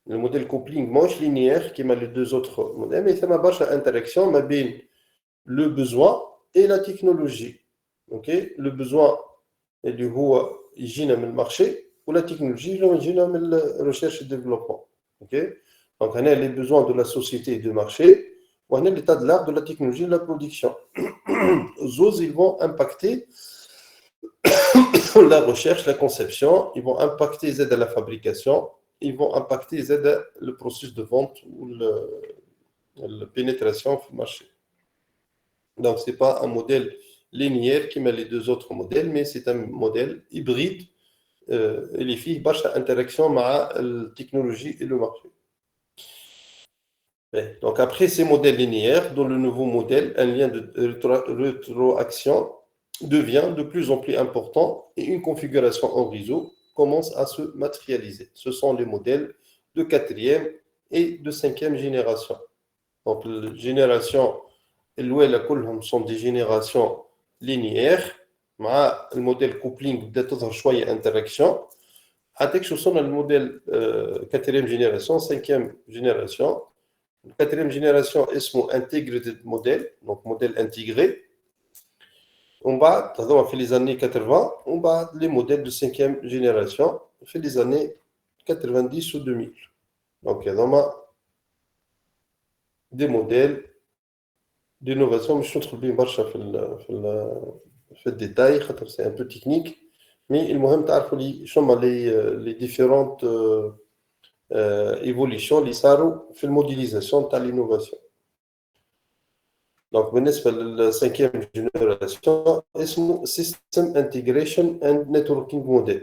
le modèle coupling ماهوش linéaire كيما les deux autres modèles, mais ثما برشا interaction ما بين le besoin et la technologie. Okay? Le besoin اللي هو يجينا من المارشي ولا technologie اللي يجينا من recherche et développement. Okay? Donc, on a les besoins de la société et du marché, on a l'état de l'art de la technologie et de la production. Zos, ils vont impacter la recherche, la conception, ils vont impacter les aides à la fabrication, ils vont impacter les aides à le processus de vente ou la pénétration au marché. Donc, ce n'est pas un modèle linéaire qui met les deux autres modèles, mais c'est un modèle hybride. Les filles, barcha interaction avec la technologie et le marché. Donc après ces modèles linéaires, dans le nouveau modèle, un lien de rétroaction devient de plus en plus important et une configuration en réseau commence à se matérialiser. Ce sont les modèles de 4e et de 5e génération. Donc les générations, sont des générations linéaires, mais le modèle coupling d'être choisi interaction. Avec le modèle 4e génération, 5e génération. La 4e génération est integrated modèle, donc modèle intégré. On va, on fait les années 80, on va les modèles de 5e génération, on fait les années 90 ou 2000. Donc il y a des modèles d'innovation, je trouve bien fait le détail, c'est un peu technique, mais il est les différentes évolution اللي صاروا في الموديليزاسيون تاع l'innovation. Donc بالنسبه لل5e génération اسمه System Integration and Networking Model.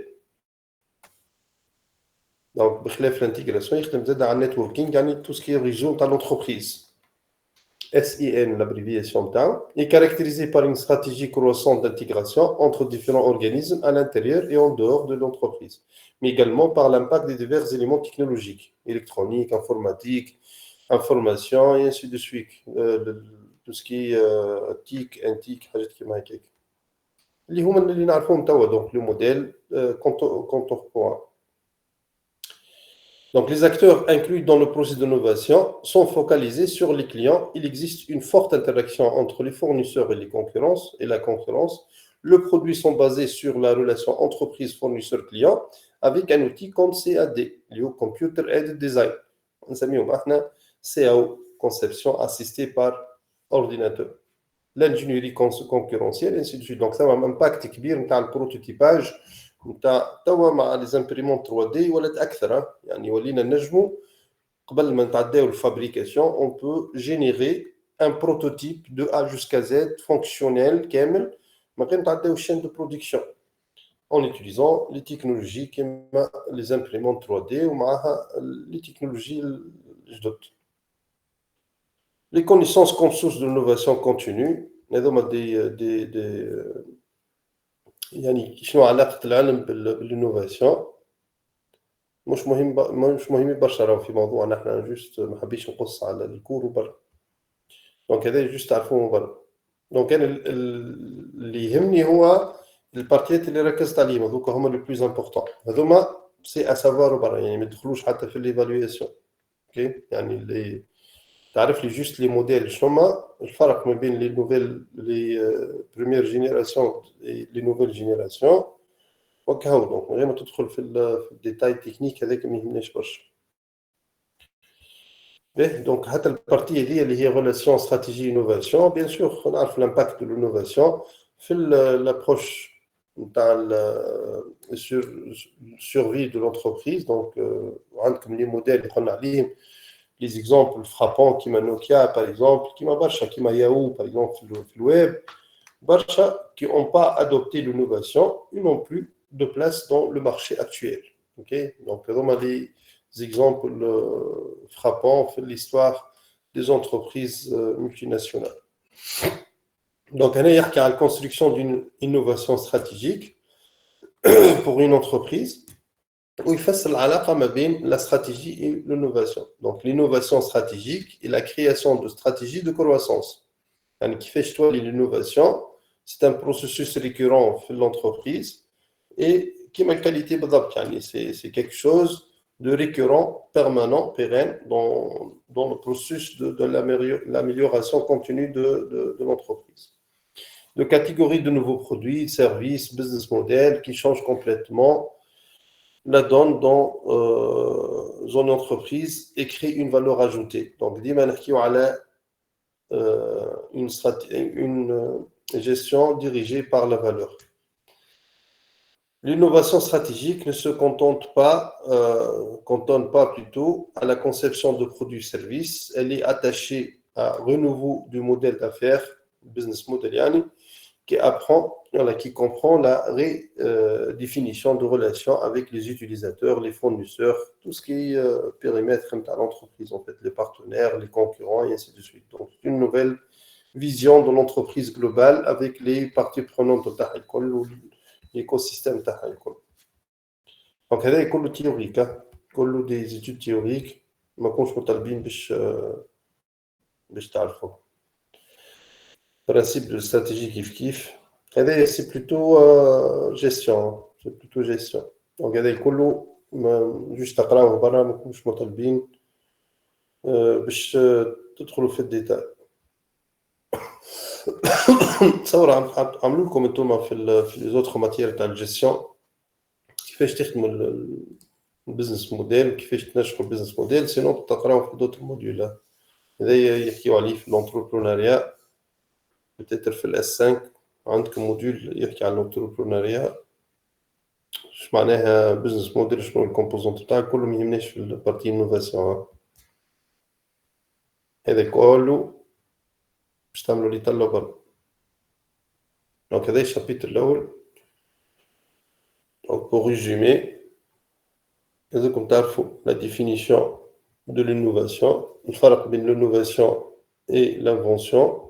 Donc بخلاف l'intégration يخدم زاد على networking يعني tout ce qui est réseau تاع l'entreprise. SIN l'abréviation تاعو est caractérisé par une stratégie croissante d'intégration entre différents organismes à l'intérieur et en dehors de l'entreprise, mais également par l'impact des divers éléments technologiques, électroniques, informatiques, information, et ainsi de suite. Tout ce qui est TIC, NTIC, اللي هما اللي نعرفوهم توا, donc le modèle contemporain. Donc les acteurs inclus dans le processus d'innovation sont focalisés sur les clients. Il existe une forte interaction entre les fournisseurs et la concurrence. Les produits sont basés sur la relation entreprise-fournisseur-client avec un outil comme CAD, le Computer Aided Design. On s'appelle maintenant CAO, conception assistée par ordinateur. L'ingénierie concurrentielle, ainsi de suite. Donc ça a un impact كبير نتاع البروتوتيباج نتاع توا مع لي زامبريمون 3 دي ولات اكثر, يعني ولينا نجموا قبل ما نتعداو الفابريكاسيون on peut générer un prototype de A jusqu'à Z fonctionnel كامل ما غير نتعداو الشين de production en utilisant les technologies كيما les imprimantes 3D ومعها les technologies الجدد. Les connaissances comme source de l'innovation continue, هذوما دي يعني شنو علاقة العلم بالانوفاسيون مش مهم برشا راهو في موضوعنا احنا جوست ما حبيتش نقص على الكور وبرا. دونك هذا جوست تعرفوه برا. دونك انا اللي يهمني هو البارتيات اللي ركزت عليهم هذوك هما لي بلوز امبورطون هذوما سي ا سافوار برا يعني ما يدخلوش حتى في ليفالواسيون اوكي يعني اللي تعرف لي جوست لي موديل شنو الفرق ما بين لي نوفيل لي بريمير جينيراسيون لي نوفيل جينيراسيون وكهو دونك غير ما تدخل في الديتاي تكنيك هذاك ما يهمناش برشا باهي دونك حتى البارتي هذه اللي هي ريلاسيون استراتيجي انوفاسيون بيان سور نعرف الامباكت دو لانوفاسيون في l'approche sur survie de l'entreprise. Donc, les modèles, les exemples frappants qui m'a Nokia, par exemple, qui m'a Barcha, qui m'a Yahoo, par exemple, le web, Barcha, qui n'ont pas adopté l'innovation, ils n'ont plus de place dans le marché actuel. Okay? Donc, on a des exemples frappants de l'histoire des entreprises multinationales. Donc, il y a la construction d'une innovation stratégique pour une entreprise où il fait la stratégie et l'innovation. Donc, l'innovation stratégique et la création de stratégies de croissance. Qui fait toi l'innovation, c'est un processus récurrent de l'entreprise et qui a une qualité c'est quelque chose de récurrent, permanent, pérenne dans le processus de l'amélioration continue de l'entreprise. De catégories de nouveaux produits, services, business models qui changent complètement la donne dans une entreprise et créent une valeur ajoutée. Donc, une gestion dirigée par la valeur. L'innovation stratégique ne se cantonne pas plutôt à la conception de produits-services. Elle est attachée à renouveau du modèle d'affaires, business model, qui comprend la redéfinition de relations avec les utilisateurs, les fournisseurs, tout ce qui est périmètre de l'entreprise, en fait, les partenaires, les concurrents, et ainsi de suite. Donc, c'est une nouvelle vision de l'entreprise globale avec les parties prenantes de l'écosystème. Donc, هذا كله théorique, كله des études théoriques, ما كنش مطالبين باش تعرفوا. Principe de stratégie kiff. C'est plutôt gestion. C'est plutôt gestion. Donc, il y a des colos, juste à قراوه برا ما كنتش مطالبين باش تدخلوا في الديتاي. تصور عملوا لكم انتم في لي زوتر ماتيير تاع الجيستيون كيفاش تخدموا البيزنس موديل كيفاش تنشروا البيزنس موديل سينو تقراو في دوت موديول هذا يحكيو عليه في الانتربرونيا peut-être في الاس 5 عندكم موديول يحكي على الانتربرونيا اش معناها بيزنس موديل شنو الكومبوزونت تاعه كله ما يهمناش في البارتي انوفاسيون هذا كله باش تعملوا لي طلوا برا دونك هذا الشابيتر الاول donc pour résumer لازمكم تعرفوا la définition de l'innovation الفرق بين l'innovation et l'invention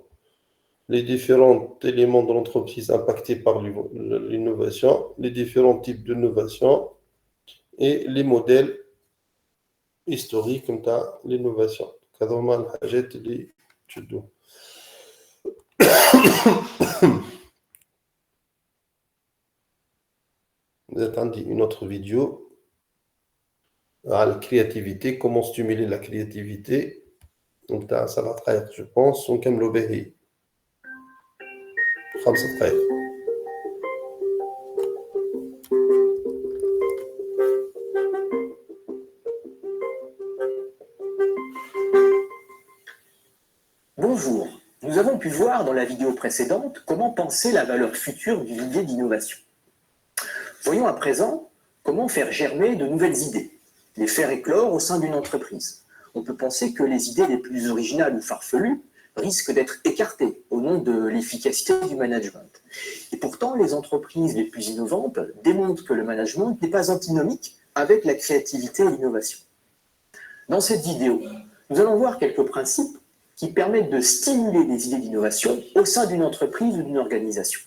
les différents éléments de l'entreprise impactés par l'innovation, les différents types d'innovation et les modèles historiques comme l'innovation. Vous attendez une autre vidéo à la créativité, comment stimuler la créativité. Donc ça va être, je pense, on aime l'obéir. 5 دقائق. Bonjour, nous avons pu voir dans la vidéo précédente comment penser la valeur future d'une idée d'innovation. Voyons à présent comment faire germer de nouvelles idées, les faire éclore au sein d'une entreprise. On peut penser que les idées les plus originales ou farfelues risquent d'être écartées au nom de l'efficacité du management. Et pourtant, les entreprises les plus innovantes démontrent que le management n'est pas antinomique avec la créativité et l'innovation. Dans cette vidéo, nous allons voir quelques principes qui permettent de stimuler des idées d'innovation au sein d'une entreprise ou d'une organisation.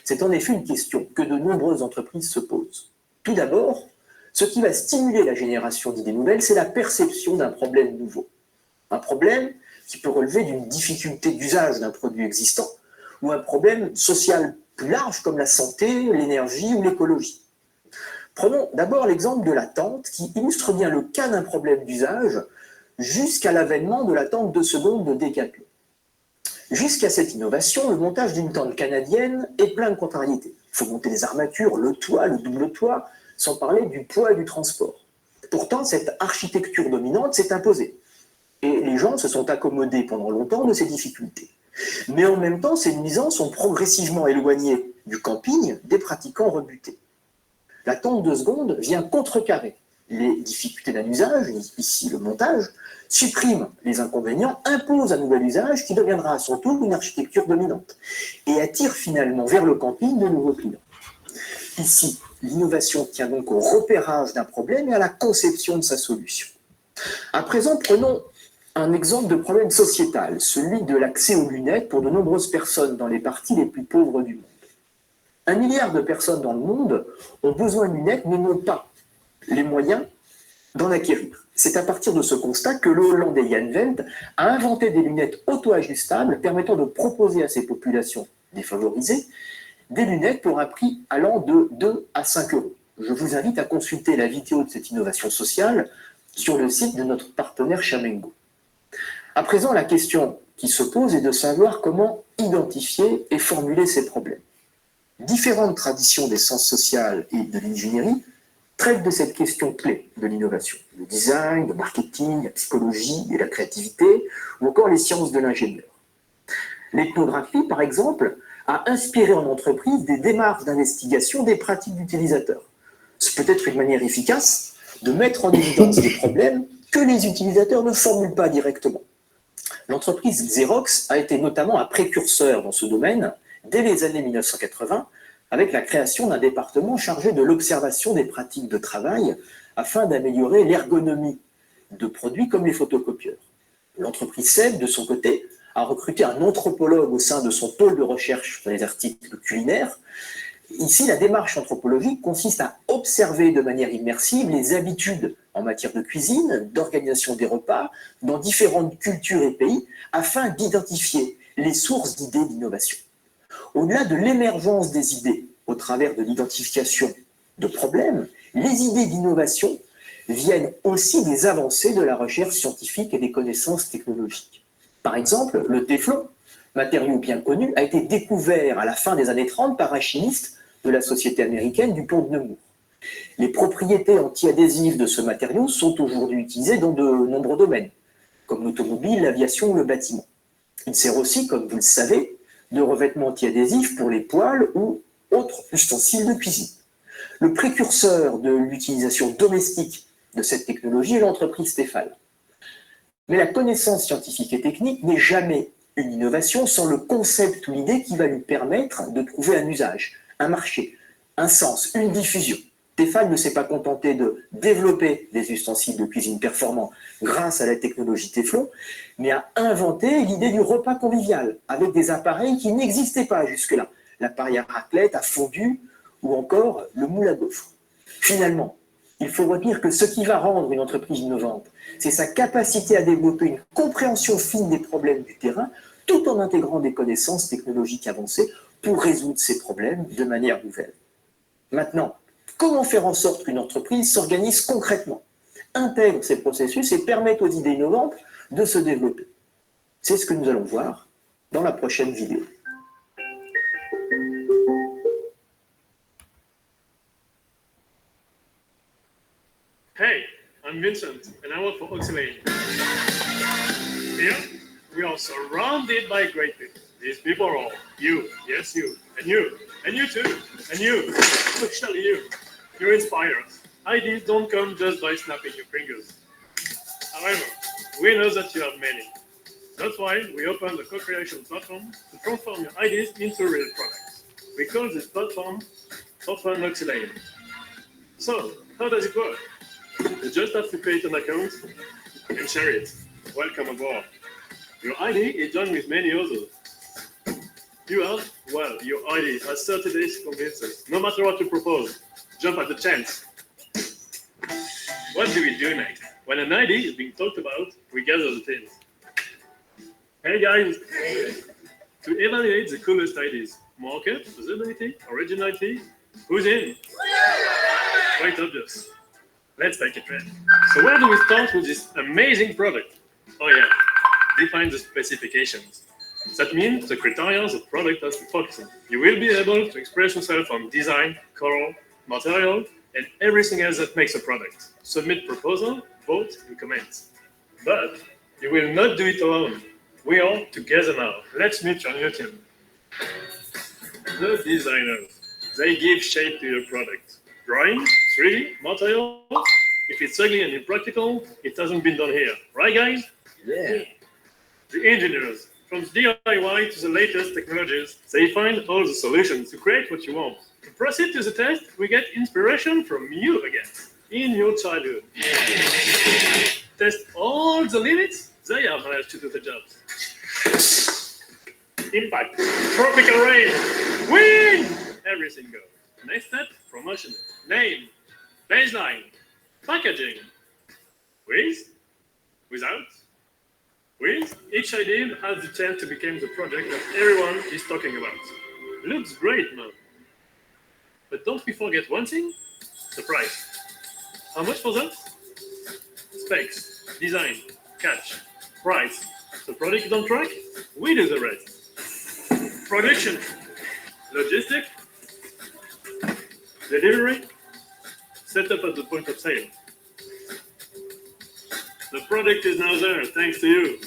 C'est en effet une question que de nombreuses entreprises se posent. Tout d'abord, ce qui va stimuler la génération d'idées nouvelles, c'est la perception d'un problème nouveau. Un problème qui peut relever d'une difficulté d'usage d'un produit existant ou un problème social plus larges comme la santé, l'énergie ou l'écologie. Prenons d'abord l'exemple de la tente qui illustre bien le cas d'un problème d'usage jusqu'à l'avènement de la tente 2 secondes de Decathlon. Jusqu'à cette innovation, le montage d'une tente canadienne est plein de contrariétés. Il faut monter les armatures, le toit, le double toit, sans parler du poids et du transport. Pourtant, cette architecture dominante s'est imposée. Et les gens se sont accommodés pendant longtemps de ces difficultés. Mais en même temps, ces nuisances ont progressivement éloigné du camping des pratiquants rebutés. La tente 2 secondes vient contrecarrer les difficultés d'un usage, ici le montage, supprime les inconvénients, impose un nouvel usage qui deviendra à son tour une architecture dominante et attire finalement vers le camping de nouveaux clients. Ici, l'innovation tient donc au repérage d'un problème et à la conception de sa solution. À présent, prenons un exemple de problème sociétal, celui de l'accès aux lunettes pour de nombreuses personnes dans les parties les plus pauvres du monde. 1 milliard de personnes dans le monde ont besoin de lunettes mais n'ont pas les moyens d'en acquérir. C'est à partir de ce constat que le Hollandais Jan Wendt a inventé des lunettes auto-ajustables permettant de proposer à ces populations défavorisées des lunettes pour un prix allant de 2 à 5 euros. Je vous invite à consulter la vidéo de cette innovation sociale sur le site de notre partenaire Chamengo. À présent, la question qui se pose est de savoir comment identifier et formuler ces problèmes. Différentes traditions des sciences sociales et de l'ingénierie traitent de cette question clé de l'innovation. Le design, le marketing, la psychologie et la créativité, ou encore les sciences de l'ingénieur. L'ethnographie, par exemple, a inspiré en entreprise des démarches d'investigation des pratiques d'utilisateurs. C'est peut-être une manière efficace de mettre en évidence des problèmes que les utilisateurs ne formulent pas directement. L'entreprise Xerox a été notamment un précurseur dans ce domaine dès les années 1980, avec la création d'un département chargé de l'observation des pratiques de travail afin d'améliorer l'ergonomie de produits comme les photocopieurs. L'entreprise SEB, de son côté, a recruté un anthropologue au sein de son pôle de recherche sur les articles culinaires. Ici, la démarche anthropologique consiste à observer de manière immersive les habitudes en matière de cuisine, d'organisation des repas, dans différentes cultures et pays, afin d'identifier les sources d'idées d'innovation. Au-delà de l'émergence des idées au travers de l'identification de problèmes, les idées d'innovation viennent aussi des avancées de la recherche scientifique et des connaissances technologiques. Par exemple, le téflon, matériau bien connu, a été découvert à la fin des années 30 par un chimiste de la société américaine DuPont de Nemours. Les propriétés anti-adhésives de ce matériau sont aujourd'hui utilisées dans de nombreux domaines, comme l'automobile, l'aviation ou le bâtiment. Il sert aussi, comme vous le savez, de revêtement anti-adhésif pour les poêles ou autres ustensiles de cuisine. Le précurseur de l'utilisation domestique de cette technologie est l'entreprise Tefal. Mais la connaissance scientifique et technique n'est jamais une innovation sans le concept ou l'idée qui va lui permettre de trouver un usage, un marché, un sens, une diffusion. Tefal ne s'est pas contenté de développer des ustensiles de cuisine performants grâce à la technologie Teflon, mais a inventé l'idée du repas convivial avec des appareils qui n'existaient pas jusque-là. L'appareil à raclette, à fondue ou encore le moule à gaufres. Finalement, il faut retenir que ce qui va rendre une entreprise innovante, c'est sa capacité à développer une compréhension fine des problèmes du terrain tout en intégrant des connaissances technologiques avancées pour résoudre ces problèmes de manière nouvelle. Maintenant, comment faire en sorte qu'une entreprise s'organise concrètement, intègre ces processus et permette aux idées innovantes de se développer? C'est ce que nous allons voir dans la prochaine vidéo. Hey, I'm Vincent, and I work for Oxylane. Here, we are surrounded by great people. These people are all you, yes you, and you too, and you, especially you. You inspire us. Ideas don't come just by snapping your fingers. However, we know that you have many. That's why we opened the co-creation platform to transform your ideas into real products. We call this platform Open Oxylane. So, how does it work? You just have to create an account and share it. Welcome aboard. Your ID is joined with many others. You have, well, your ID has 30 days to convince us. No matter what you propose, jump at the chance. What do we do next? When an ID is being talked about, we gather the teams. Hey guys! To evaluate the coolest ideas, market, visibility, originality. Who's in? Quite obvious. Let's make it red. So where do we start with this amazing product? Oh yeah, define the specifications. That means the criteria the product has to focus on. You will be able to express yourself on design, color, material, and everything else that makes a product. Submit proposal, vote, and comment. But you will not do it alone. We are together now. Let's meet your new team. The designers. They give shape to your product. Drawing, 3D, material. If it's ugly and impractical, it hasn't been done here. Right, guys? Yeah. The engineers. From DIY to the latest technologies, they find all the solutions to create what you want. To proceed to the test, we get inspiration from you again, in your childhood. Test all the limits, they have managed to do the job. Impact, tropical rain, wind, everything goes. Next step, promotion, name, baseline, packaging. With, without, with, each idea has the chance to become the project that everyone is talking about. Looks great, man. But don't we forget one thing? The price. How much for that? Specs, design, catch, price. The product is on track? We do the rest. Production, logistic, delivery, setup at the point of sale. The product is now there, thanks to you.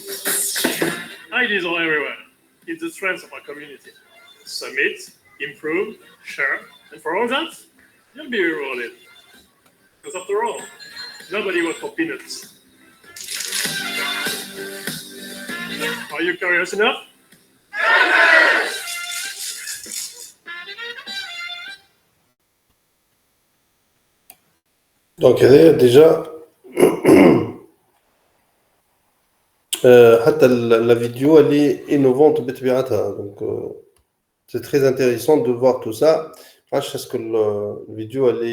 Ideas are everywhere. It's the strength of our community. Submit, improve, share, and for all that, you'll be rewarded. Because after all, nobody works for peanuts. Are you curious enough? دونك هذايا ديجا حتى la vidéo elle est innovante بطبيعتها. Donc c'est très intéressant de voir tout ça. معرفتش est-ce que la vidéo elle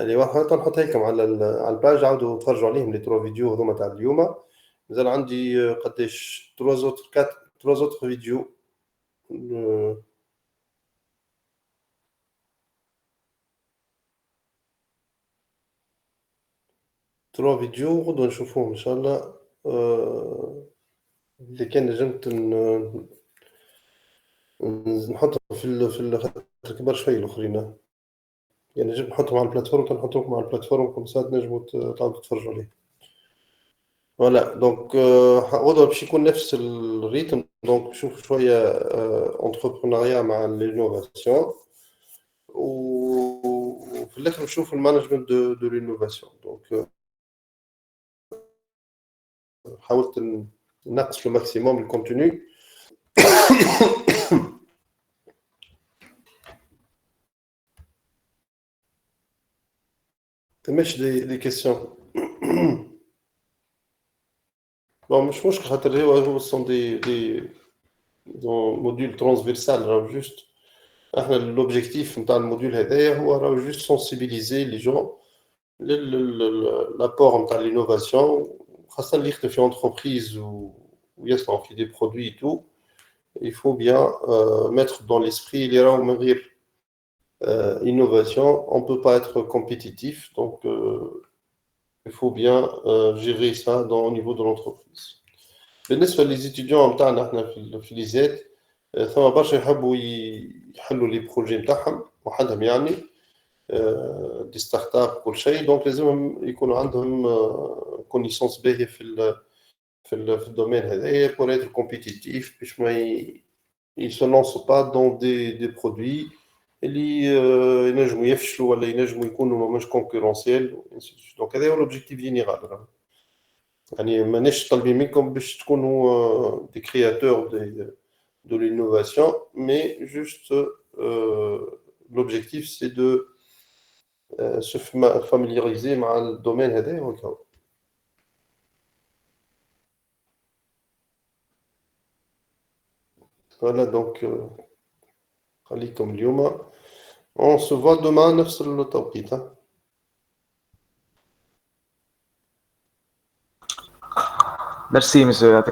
est واحدة نحطها لكم على الباج عاودوا تفرجوا عليهم لي 3 فيديو هذوما تاع اليوم. مازال عندي قداش 3 autres فيديو. 3 فيديو غدوة نشوفوهم إن شاء الله. اللي كان نجمت نحطهم في كبار شوية الآخرين. يعني نجم نحطهم على البلاتفورم نحطهم على البلاتفورم كم ساعة نجموا تعاودوا تتفرجوا عليه. فوالا دونك غدوة باش يكون نفس الريتم. دونك نشوف شوية انتربرونيا مع لينوفاسيون وفي الآخر نشوف المانجمنت دو لينوفاسيون. دونك حاولت نقص لو ماكسيموم الكونتوني. تماش دي كيسيون. بون مش مشكل خاطر هو سون دي موديول ترانسفيرسال. راهو جوست احنا لوبجيكتيف نتاع الموديول هذايا هو راهو جوست سونسيبيليزي لي جون لابور نتاع لينوفاسيون خاصة اللي يخدم في entreprise ويصنعوا في des produits et tout. Il faut bien mettre dans l'esprit اللي راهو من غير innovation on peut pas être compétitif. Donc il faut bien gérer ça au niveau de l'entreprise. بالنسبة للإتيديون نتاعنا احنا في ليزات ثم برشا يحبوا يحلوا لي بروجي نتاعهم وحدهم يعني دي ستارت اب كل شيء. دونك لازمهم يكونوا عندهم كونيسونس باهيه في الدومين هذايا pour être compétitif باش ما se lancent pas dans des produits اللي ينجموا يفشلوا ولا ينجموا يكونوا مش كونكورونسيال. دونك هذا هو لوبجيكتيف جينيرال. يعني مانيش طالبين منكم باش تكونوا دي كرياتور de l'innovation, mais juste l'objectif c'est de se familiariser avec le domaine هذا وكذا. Voilà donc خليكم اليوم. On se voit demain نفس التوقيت. Merci, monsieur.